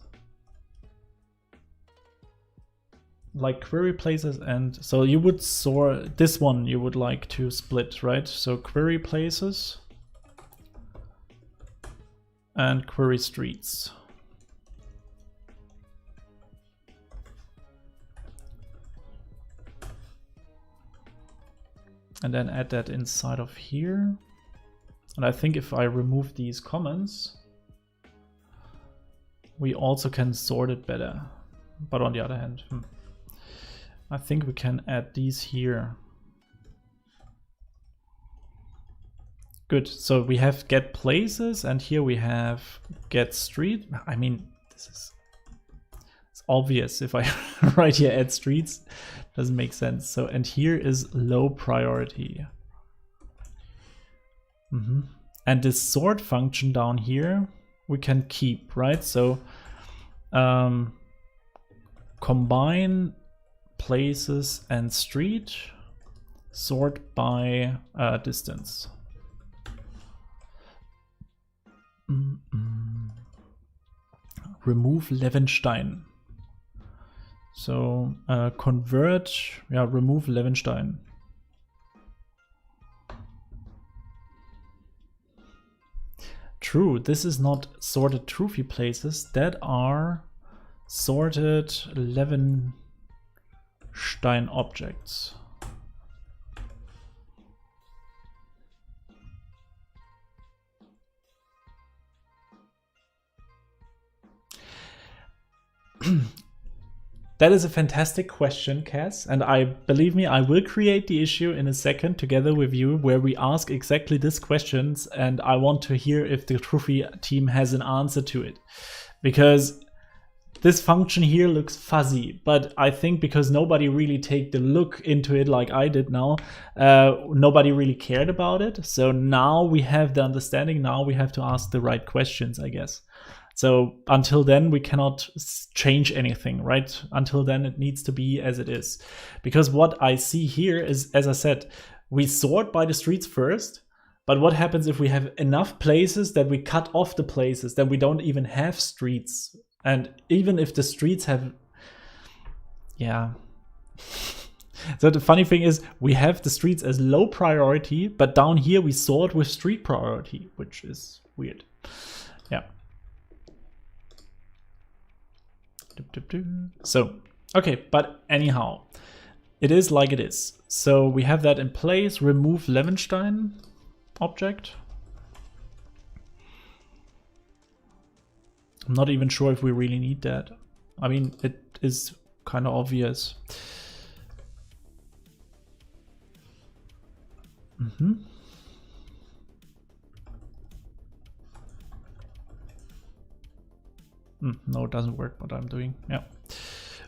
Like query places, and so you would sort this one, you would like to split, right? So query places and query streets. And then add that inside of here. And I think if I remove these comments, we also can sort it better. But on the other hand, I think we can add these here. Good, so we have get places and here we have get street. I mean, it's obvious if I write here add streets, doesn't make sense. So, and here is low priority. And this sort function down here, we can keep, right? So combine places and street, sort by distance. Remove Levenstein. So convert, yeah, remove Levenstein. True, this is not sorted Trufi places, that are sorted Levenstein objects. That is a fantastic question, Cass, and believe me, I will create the issue in a second together with you where we ask exactly these questions, and I want to hear if the Trufi team has an answer to it. Because this function here looks fuzzy, but I think because nobody really take the look into it like I did now, nobody really cared about it. So now we have the understanding, now we have to ask the right questions, I guess. So until then, we cannot change anything, right? Until then, it needs to be as it is. Because what I see here is, as I said, we sort by the streets first, but what happens if we have enough places that we cut off the places, that we don't even have streets? And even if the streets have, yeah. So the funny thing is, we have the streets as low priority, but down here we sort with street priority, which is weird. Yeah. So, okay, but anyhow, it is like it is. So we have that in place, remove Levenstein object. I'm not even sure if we really need that. I mean, it is kind of obvious. No, it doesn't work what I'm doing. Yeah.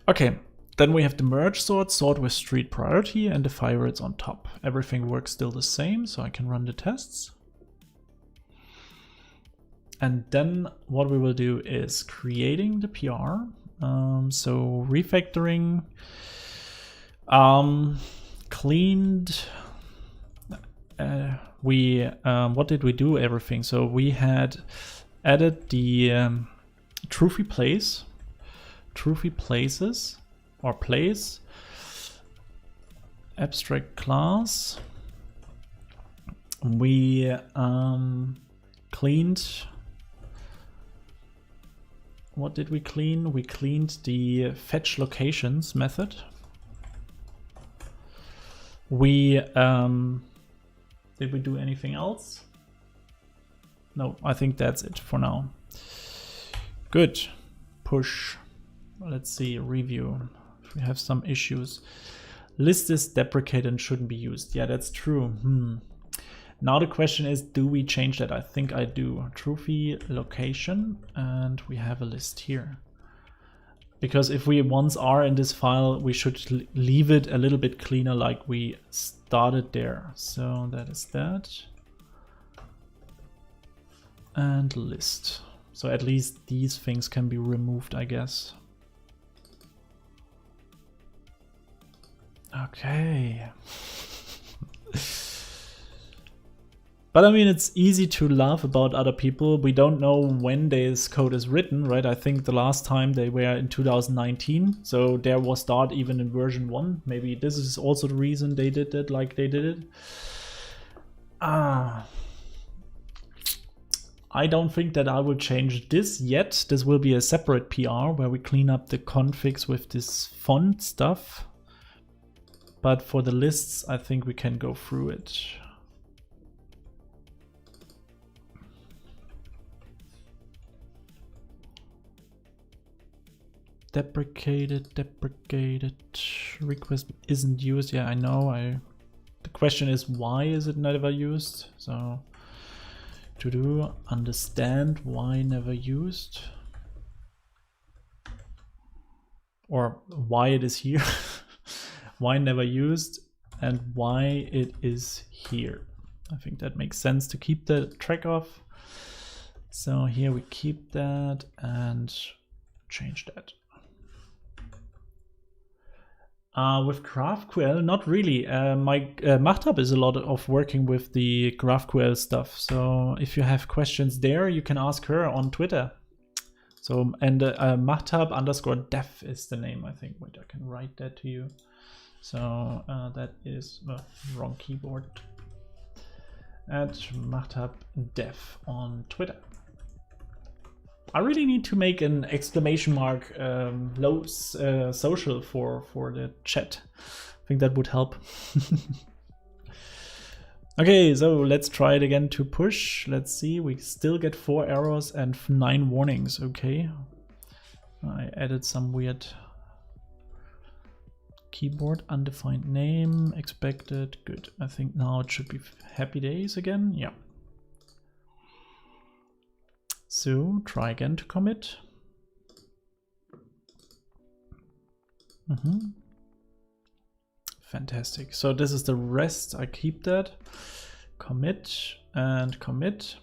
Okay, then we have the merge sort with street priority and the favorites on top. Everything works still the same, so I can run the tests. And then what we will do is creating the PR. So refactoring, cleaned. What did we do? Everything. So we had added the Trufi places or place, abstract class. We cleaned. What did we clean? We cleaned the fetch locations method. We did we do anything else? No, I think that's it for now. Good. Push. Let's see, review. If we have some issues. List is deprecated and shouldn't be used. Yeah, that's true. Now the question is, do we change that? I think I do. Trufi location, and we have a list here. Because if we once are in this file, we should leave it a little bit cleaner like we started there. So that is that. and list. So at least these things can be removed, I guess. Okay. But I mean, it's easy to laugh about other people. We don't know when this code is written, right? I think the last time they were in 2019. So there was Dart even in version 1. Maybe this is also the reason they did it like they did it. I don't think that I will change this yet. This will be a separate PR where we clean up the configs with this font stuff. But for the lists, I think we can go through it. Deprecated, request isn't used. Yeah, I know. The question is, why is it never used? So to do understand why never used, or why it is here, why never used, and why it is here. I think that makes sense to keep the track of. So here we keep that and change that. With GraphQL, not really. My Mahtab is a lot of working with the GraphQL stuff. So if you have questions there, you can ask her on Twitter. So, and Mahtab_dev is the name, I think. Wait, I can write that to you. So that is wrong keyboard. At Mahtab_dev on Twitter. I really need to make an exclamation mark social for the chat. I think that would help. Okay, so let's try it again to push. Let's see, we still get 4 errors and 9 warnings. Okay, I added some weird keyboard, undefined name, expected. Good. I think now it should be happy days again. Yeah. So try again to commit. Fantastic. So this is the rest. I keep that. Commit and commit.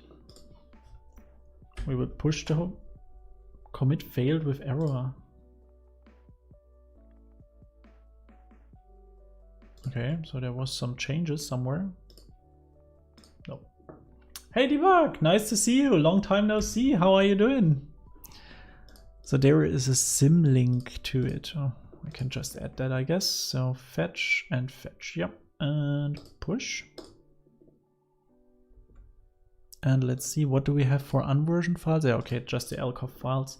We will push the whole commit failed with error. Okay, so there was some changes somewhere. No. Hey Debug, nice to see you. Long time no see. How are you doing? So there is a sim link to it. Oh, I can just add that, I guess. So fetch and fetch. Yep. And push. And let's see, what do we have for unversioned files? Yeah, okay, just the lcov files.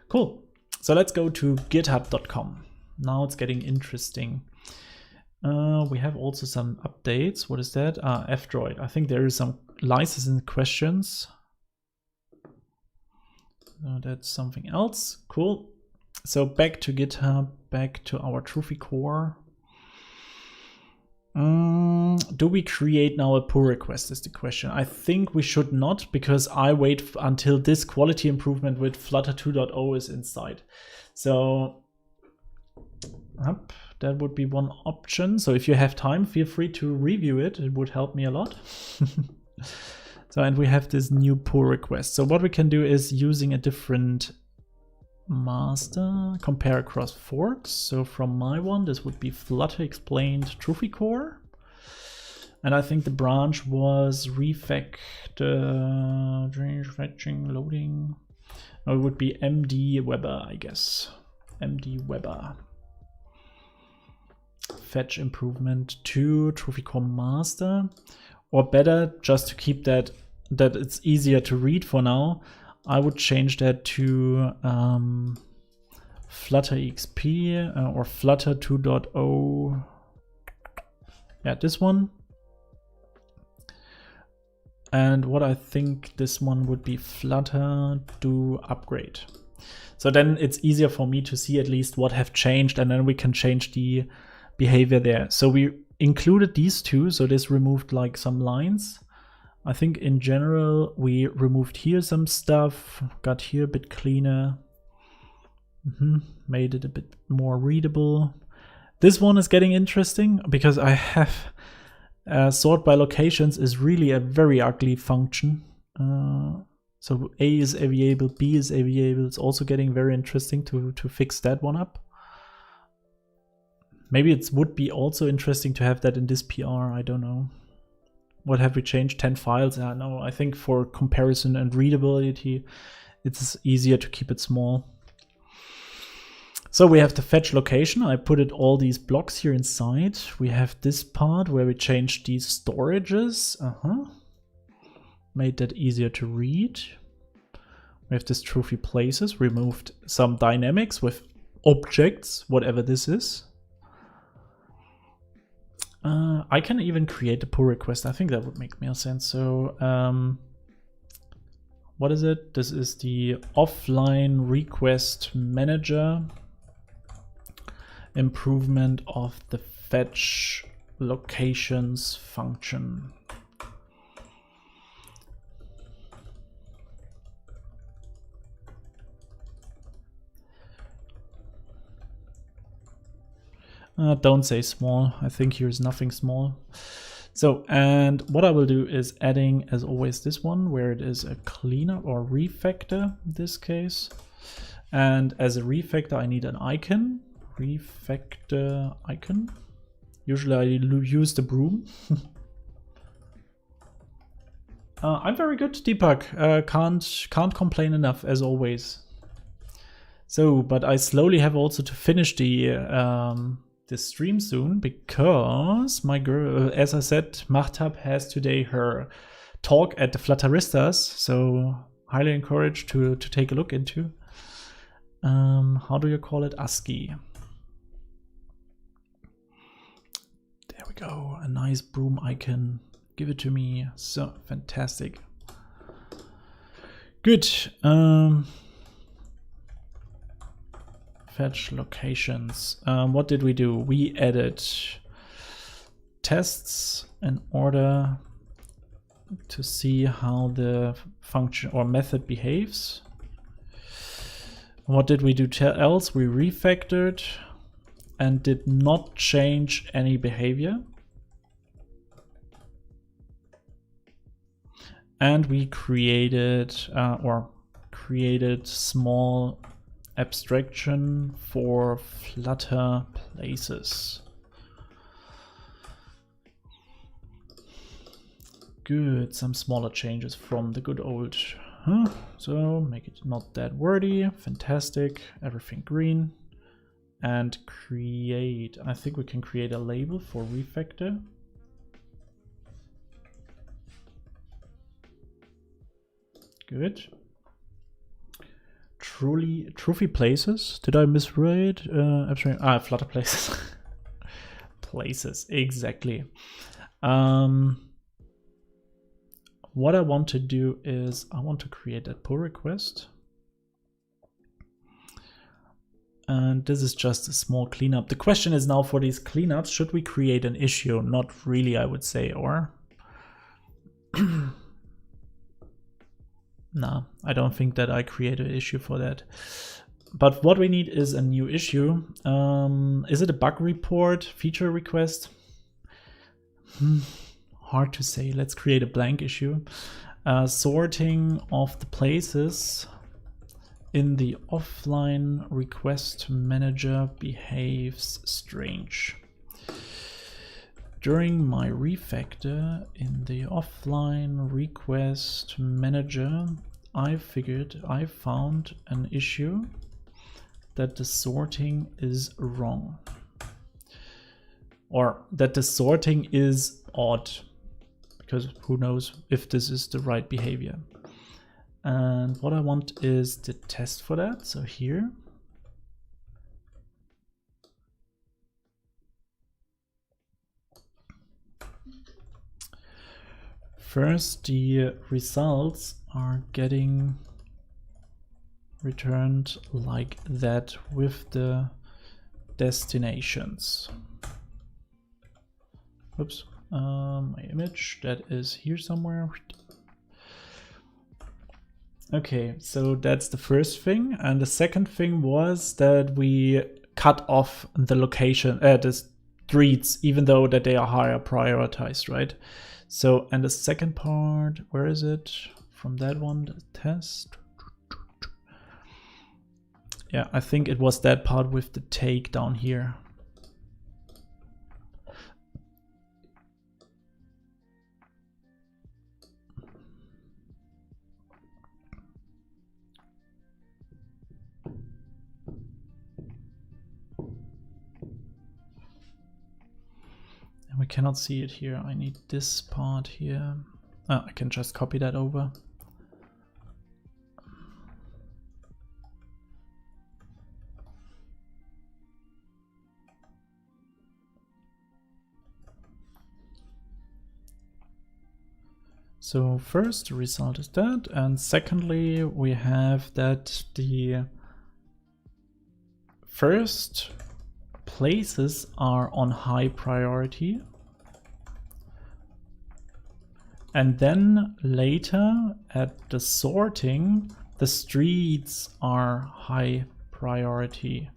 Cool. So let's go to github.com. Now it's getting interesting. We have also some updates. What is that? F-Droid. I think there is some licensing questions. That's something else. Cool. So back to GitHub, back to our Trufi core. Do we create now a pull request is the question. I think we should not, because I wait until this quality improvement with Flutter 2.0 is inside. So that would be one option. So if you have time, feel free to review it. It would help me a lot. So, and we have this new pull request. So what we can do is using a different master, compare across forks. So from my one, this would be Flutter explained Trufi core. And I think the branch was refactor, fetching, loading. No, it would be MD Weber, I guess. MD Weber. Fetch improvement to Trufi core master. Or better, just to keep that it's easier to read for now, I would change that to Flutter XP or Flutter 2.0. Yeah, this one. And what I think this one would be Flutter do upgrade. So then it's easier for me to see at least what have changed, and then we can change the behavior there. So we included these two, so this removed like some lines. I think in general we removed here some stuff, got here a bit cleaner, made it a bit more readable. This one is getting interesting because I have sort by locations is really a very ugly function. So A is a variable, B is a variable. It's also getting very interesting to fix that one up. Maybe it would be also interesting to have that in this PR, I don't know. What have we changed? 10 files? No, I think for comparison and readability, it's easier to keep it small. So we have the fetch location. I put it all these blocks here inside. We have this part where we changed these storages. Made that easier to read. We have this Trufi places, removed some dynamics with objects, whatever this is. I can even create a pull request. I think that would make more sense. So what is it? This is the offline request manager. Improvement of the fetch locations function. Don't say small. I think here's nothing small. So, and what I will do is adding, as always, this one where it is a cleanup or refactor in this case. And as a refactor, I need an icon. Refactor icon. Usually I use the broom. I'm very good to debug. Can't complain enough, as always. So, but I slowly have also to finish the stream soon, because my girl, as I said, Mahtab has today her talk at the Flutteristas, so highly encouraged to take a look into. How do you call it? ASCII. There we go, a nice broom icon. Give it to me. So fantastic. Good. Fetch locations. What did we do? We added tests in order to see how the function or method behaves. What did we do else? We refactored and did not change any behavior. And we created small abstraction for Flutter places. Good, some smaller changes from the good old. So make it not that wordy. Fantastic, everything green. And create, I think we can create a label for refactor. Good. Trufi places. Did I misread? Flutter places. Places, exactly. What I want to do is I want to create a pull request. And this is just a small cleanup. The question is now for these cleanups, should we create an issue? Not really, I would say, or? No, I don't think that I create an issue for that. But what we need is a new issue. Is it a bug report, feature request? Hard to say. Let's create a blank issue. Sorting of the places in the offline request manager behaves strange. During my refactor in the offline request manager, I found an issue that the sorting is wrong, or that the sorting is odd, because who knows if this is the right behavior. And what I want is the test for that. So here. First, the results are getting returned like that with the destinations. Oops, my image that is here somewhere. Okay, so that's the first thing. And the second thing was that we cut off the location, the streets, even though that they are higher prioritized, right? So, and the second part, where is it? from that one, the test. Yeah, I think it was that part with the take down here. We cannot see it here. I need this part here. Oh, I can just copy that over. So first, the result is that, and secondly, we have that the first places are on high priority. And then later at the sorting, the streets are high priority.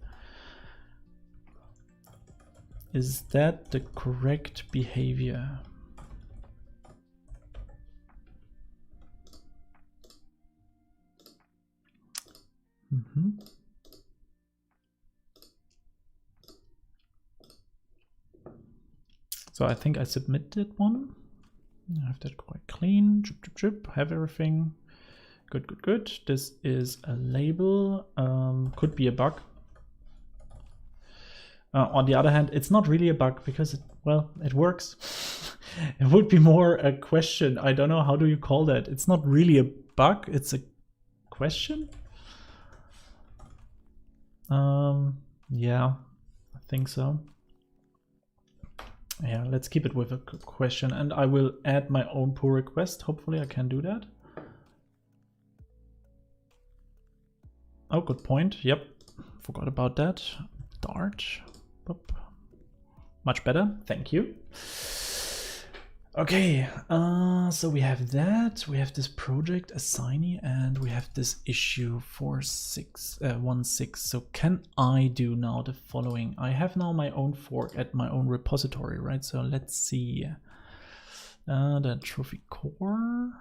Is that the correct behavior? So I think I submitted one. I have that quite clean. Have everything. Good, good, good. This is a label. Could be a bug. On the other hand, it's not really a bug because it works. It would be more a question. I don't know, how do you call that? It's not really a bug. It's a question. Yeah, I think so. Yeah, let's keep it with a question, and I will add my own pull request. Hopefully I can do that. Oh, good point. Yep, forgot about that. Dart. Boop. Much better. Thank you. Okay, so we have that. We have this project assignee, and we have this issue 4616. So can I do now the following? I have now my own fork at my own repository, right? So let's see. The Trufi core.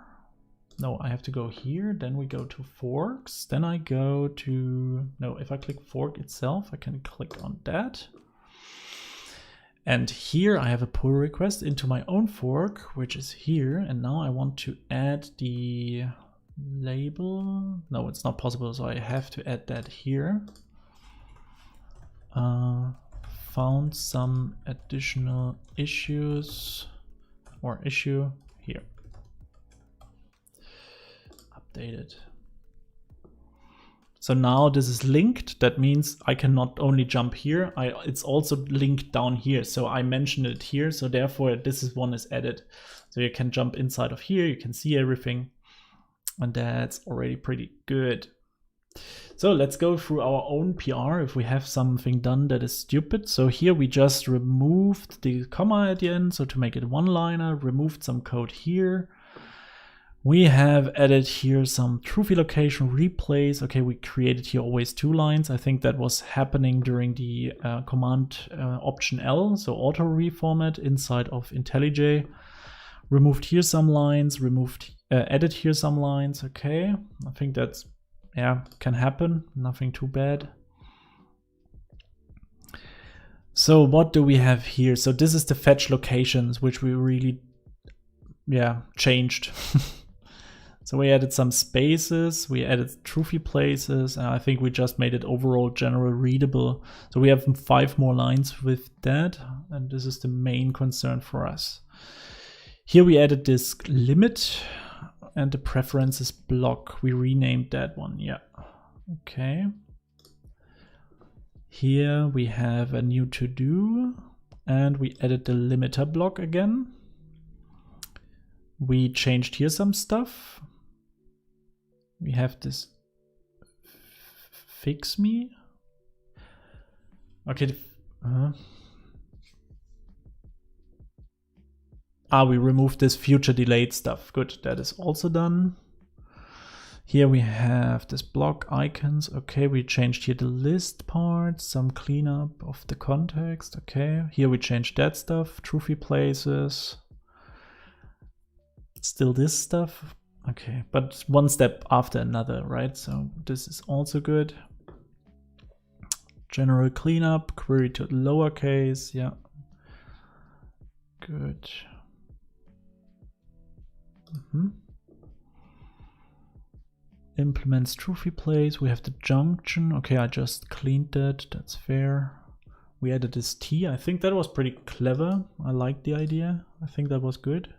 No, I have to go here. Then we go to forks. Then I go to, no, if I click fork itself, I can click on that. And here I have a pull request into my own fork, which is here. And now I want to add the label. No, it's not possible, so I have to add that here. Found some additional issues or issue here. Updated. So now this is linked. That means I can not only jump here, it's also linked down here. So I mentioned it here. So therefore this is one is added. So you can jump inside of here. You can see everything. And that's already pretty good. So let's go through our own PR if we have something done that is stupid. So here we just removed the comma at the end. So to make it one-liner, removed some code here. We have added here some Trufi location replays. Okay, we created here always 2 lines. I think that was happening during the command option L, so auto reformat inside of IntelliJ. Removed here some lines, added here some lines. Okay, I think that's, yeah, can happen. Nothing too bad. So what do we have here? So this is the fetch locations, which we really, yeah, changed. So we added some spaces, we added Trufi places, and I think we just made it overall general readable. So we have 5 more lines with that, and this is the main concern for us. Here we added this limit and the preferences block. We renamed that one, yeah. Okay. Here we have a new to-do, and we added the limiter block again. We changed here some stuff. We have this fix me. Okay. We removed this future delayed stuff. Good, that is also done. Here we have this block icons. Okay, we changed here the list part, some cleanup of the context. Okay, here we changed that stuff, Trufi places. Still this stuff. Okay, but one step after another, right? So this is also good. General cleanup, query to lowercase, yeah. Good. Implements Trufi place. We have the junction. Okay, I just cleaned that. That's fair. We added this T. I think that was pretty clever. I like the idea. I think that was good.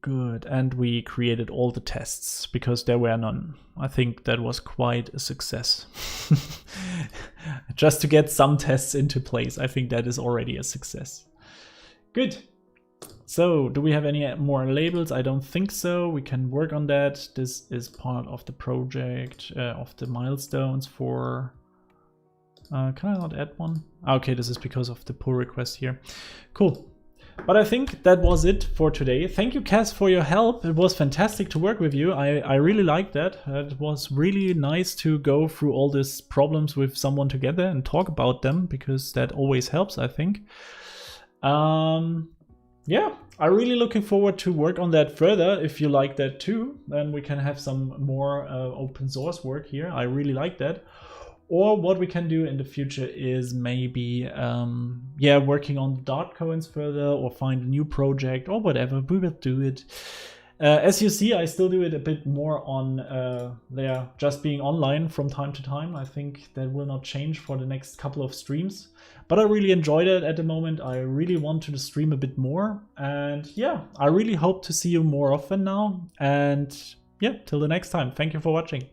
Good. And we created all the tests because there were none. I think that was quite a success. Just to get some tests into place, I think that is already a success. Good. So, do we have any more labels? I don't think so. We can work on that. This is part of the project, of the milestones for... can I not add one? Okay, this is because of the pull request here. Cool. But I think that was it for today. Thank you, Cass, for your help. It was fantastic to work with you. I really liked that. It was really nice to go through all these problems with someone together and talk about them, because that always helps, I think. Yeah, I'm really looking forward to work on that further. If you like that too, then we can have some more open source work here. I really like that. Or what we can do in the future is maybe, yeah, working on the Dart coins further, or find a new project or whatever. We will do it. As you see, I still do it a bit more on there, just being online from time to time. I think that will not change for the next couple of streams. But I really enjoyed it at the moment. I really want to stream a bit more. And yeah, I really hope to see you more often now. And yeah, till the next time. Thank you for watching.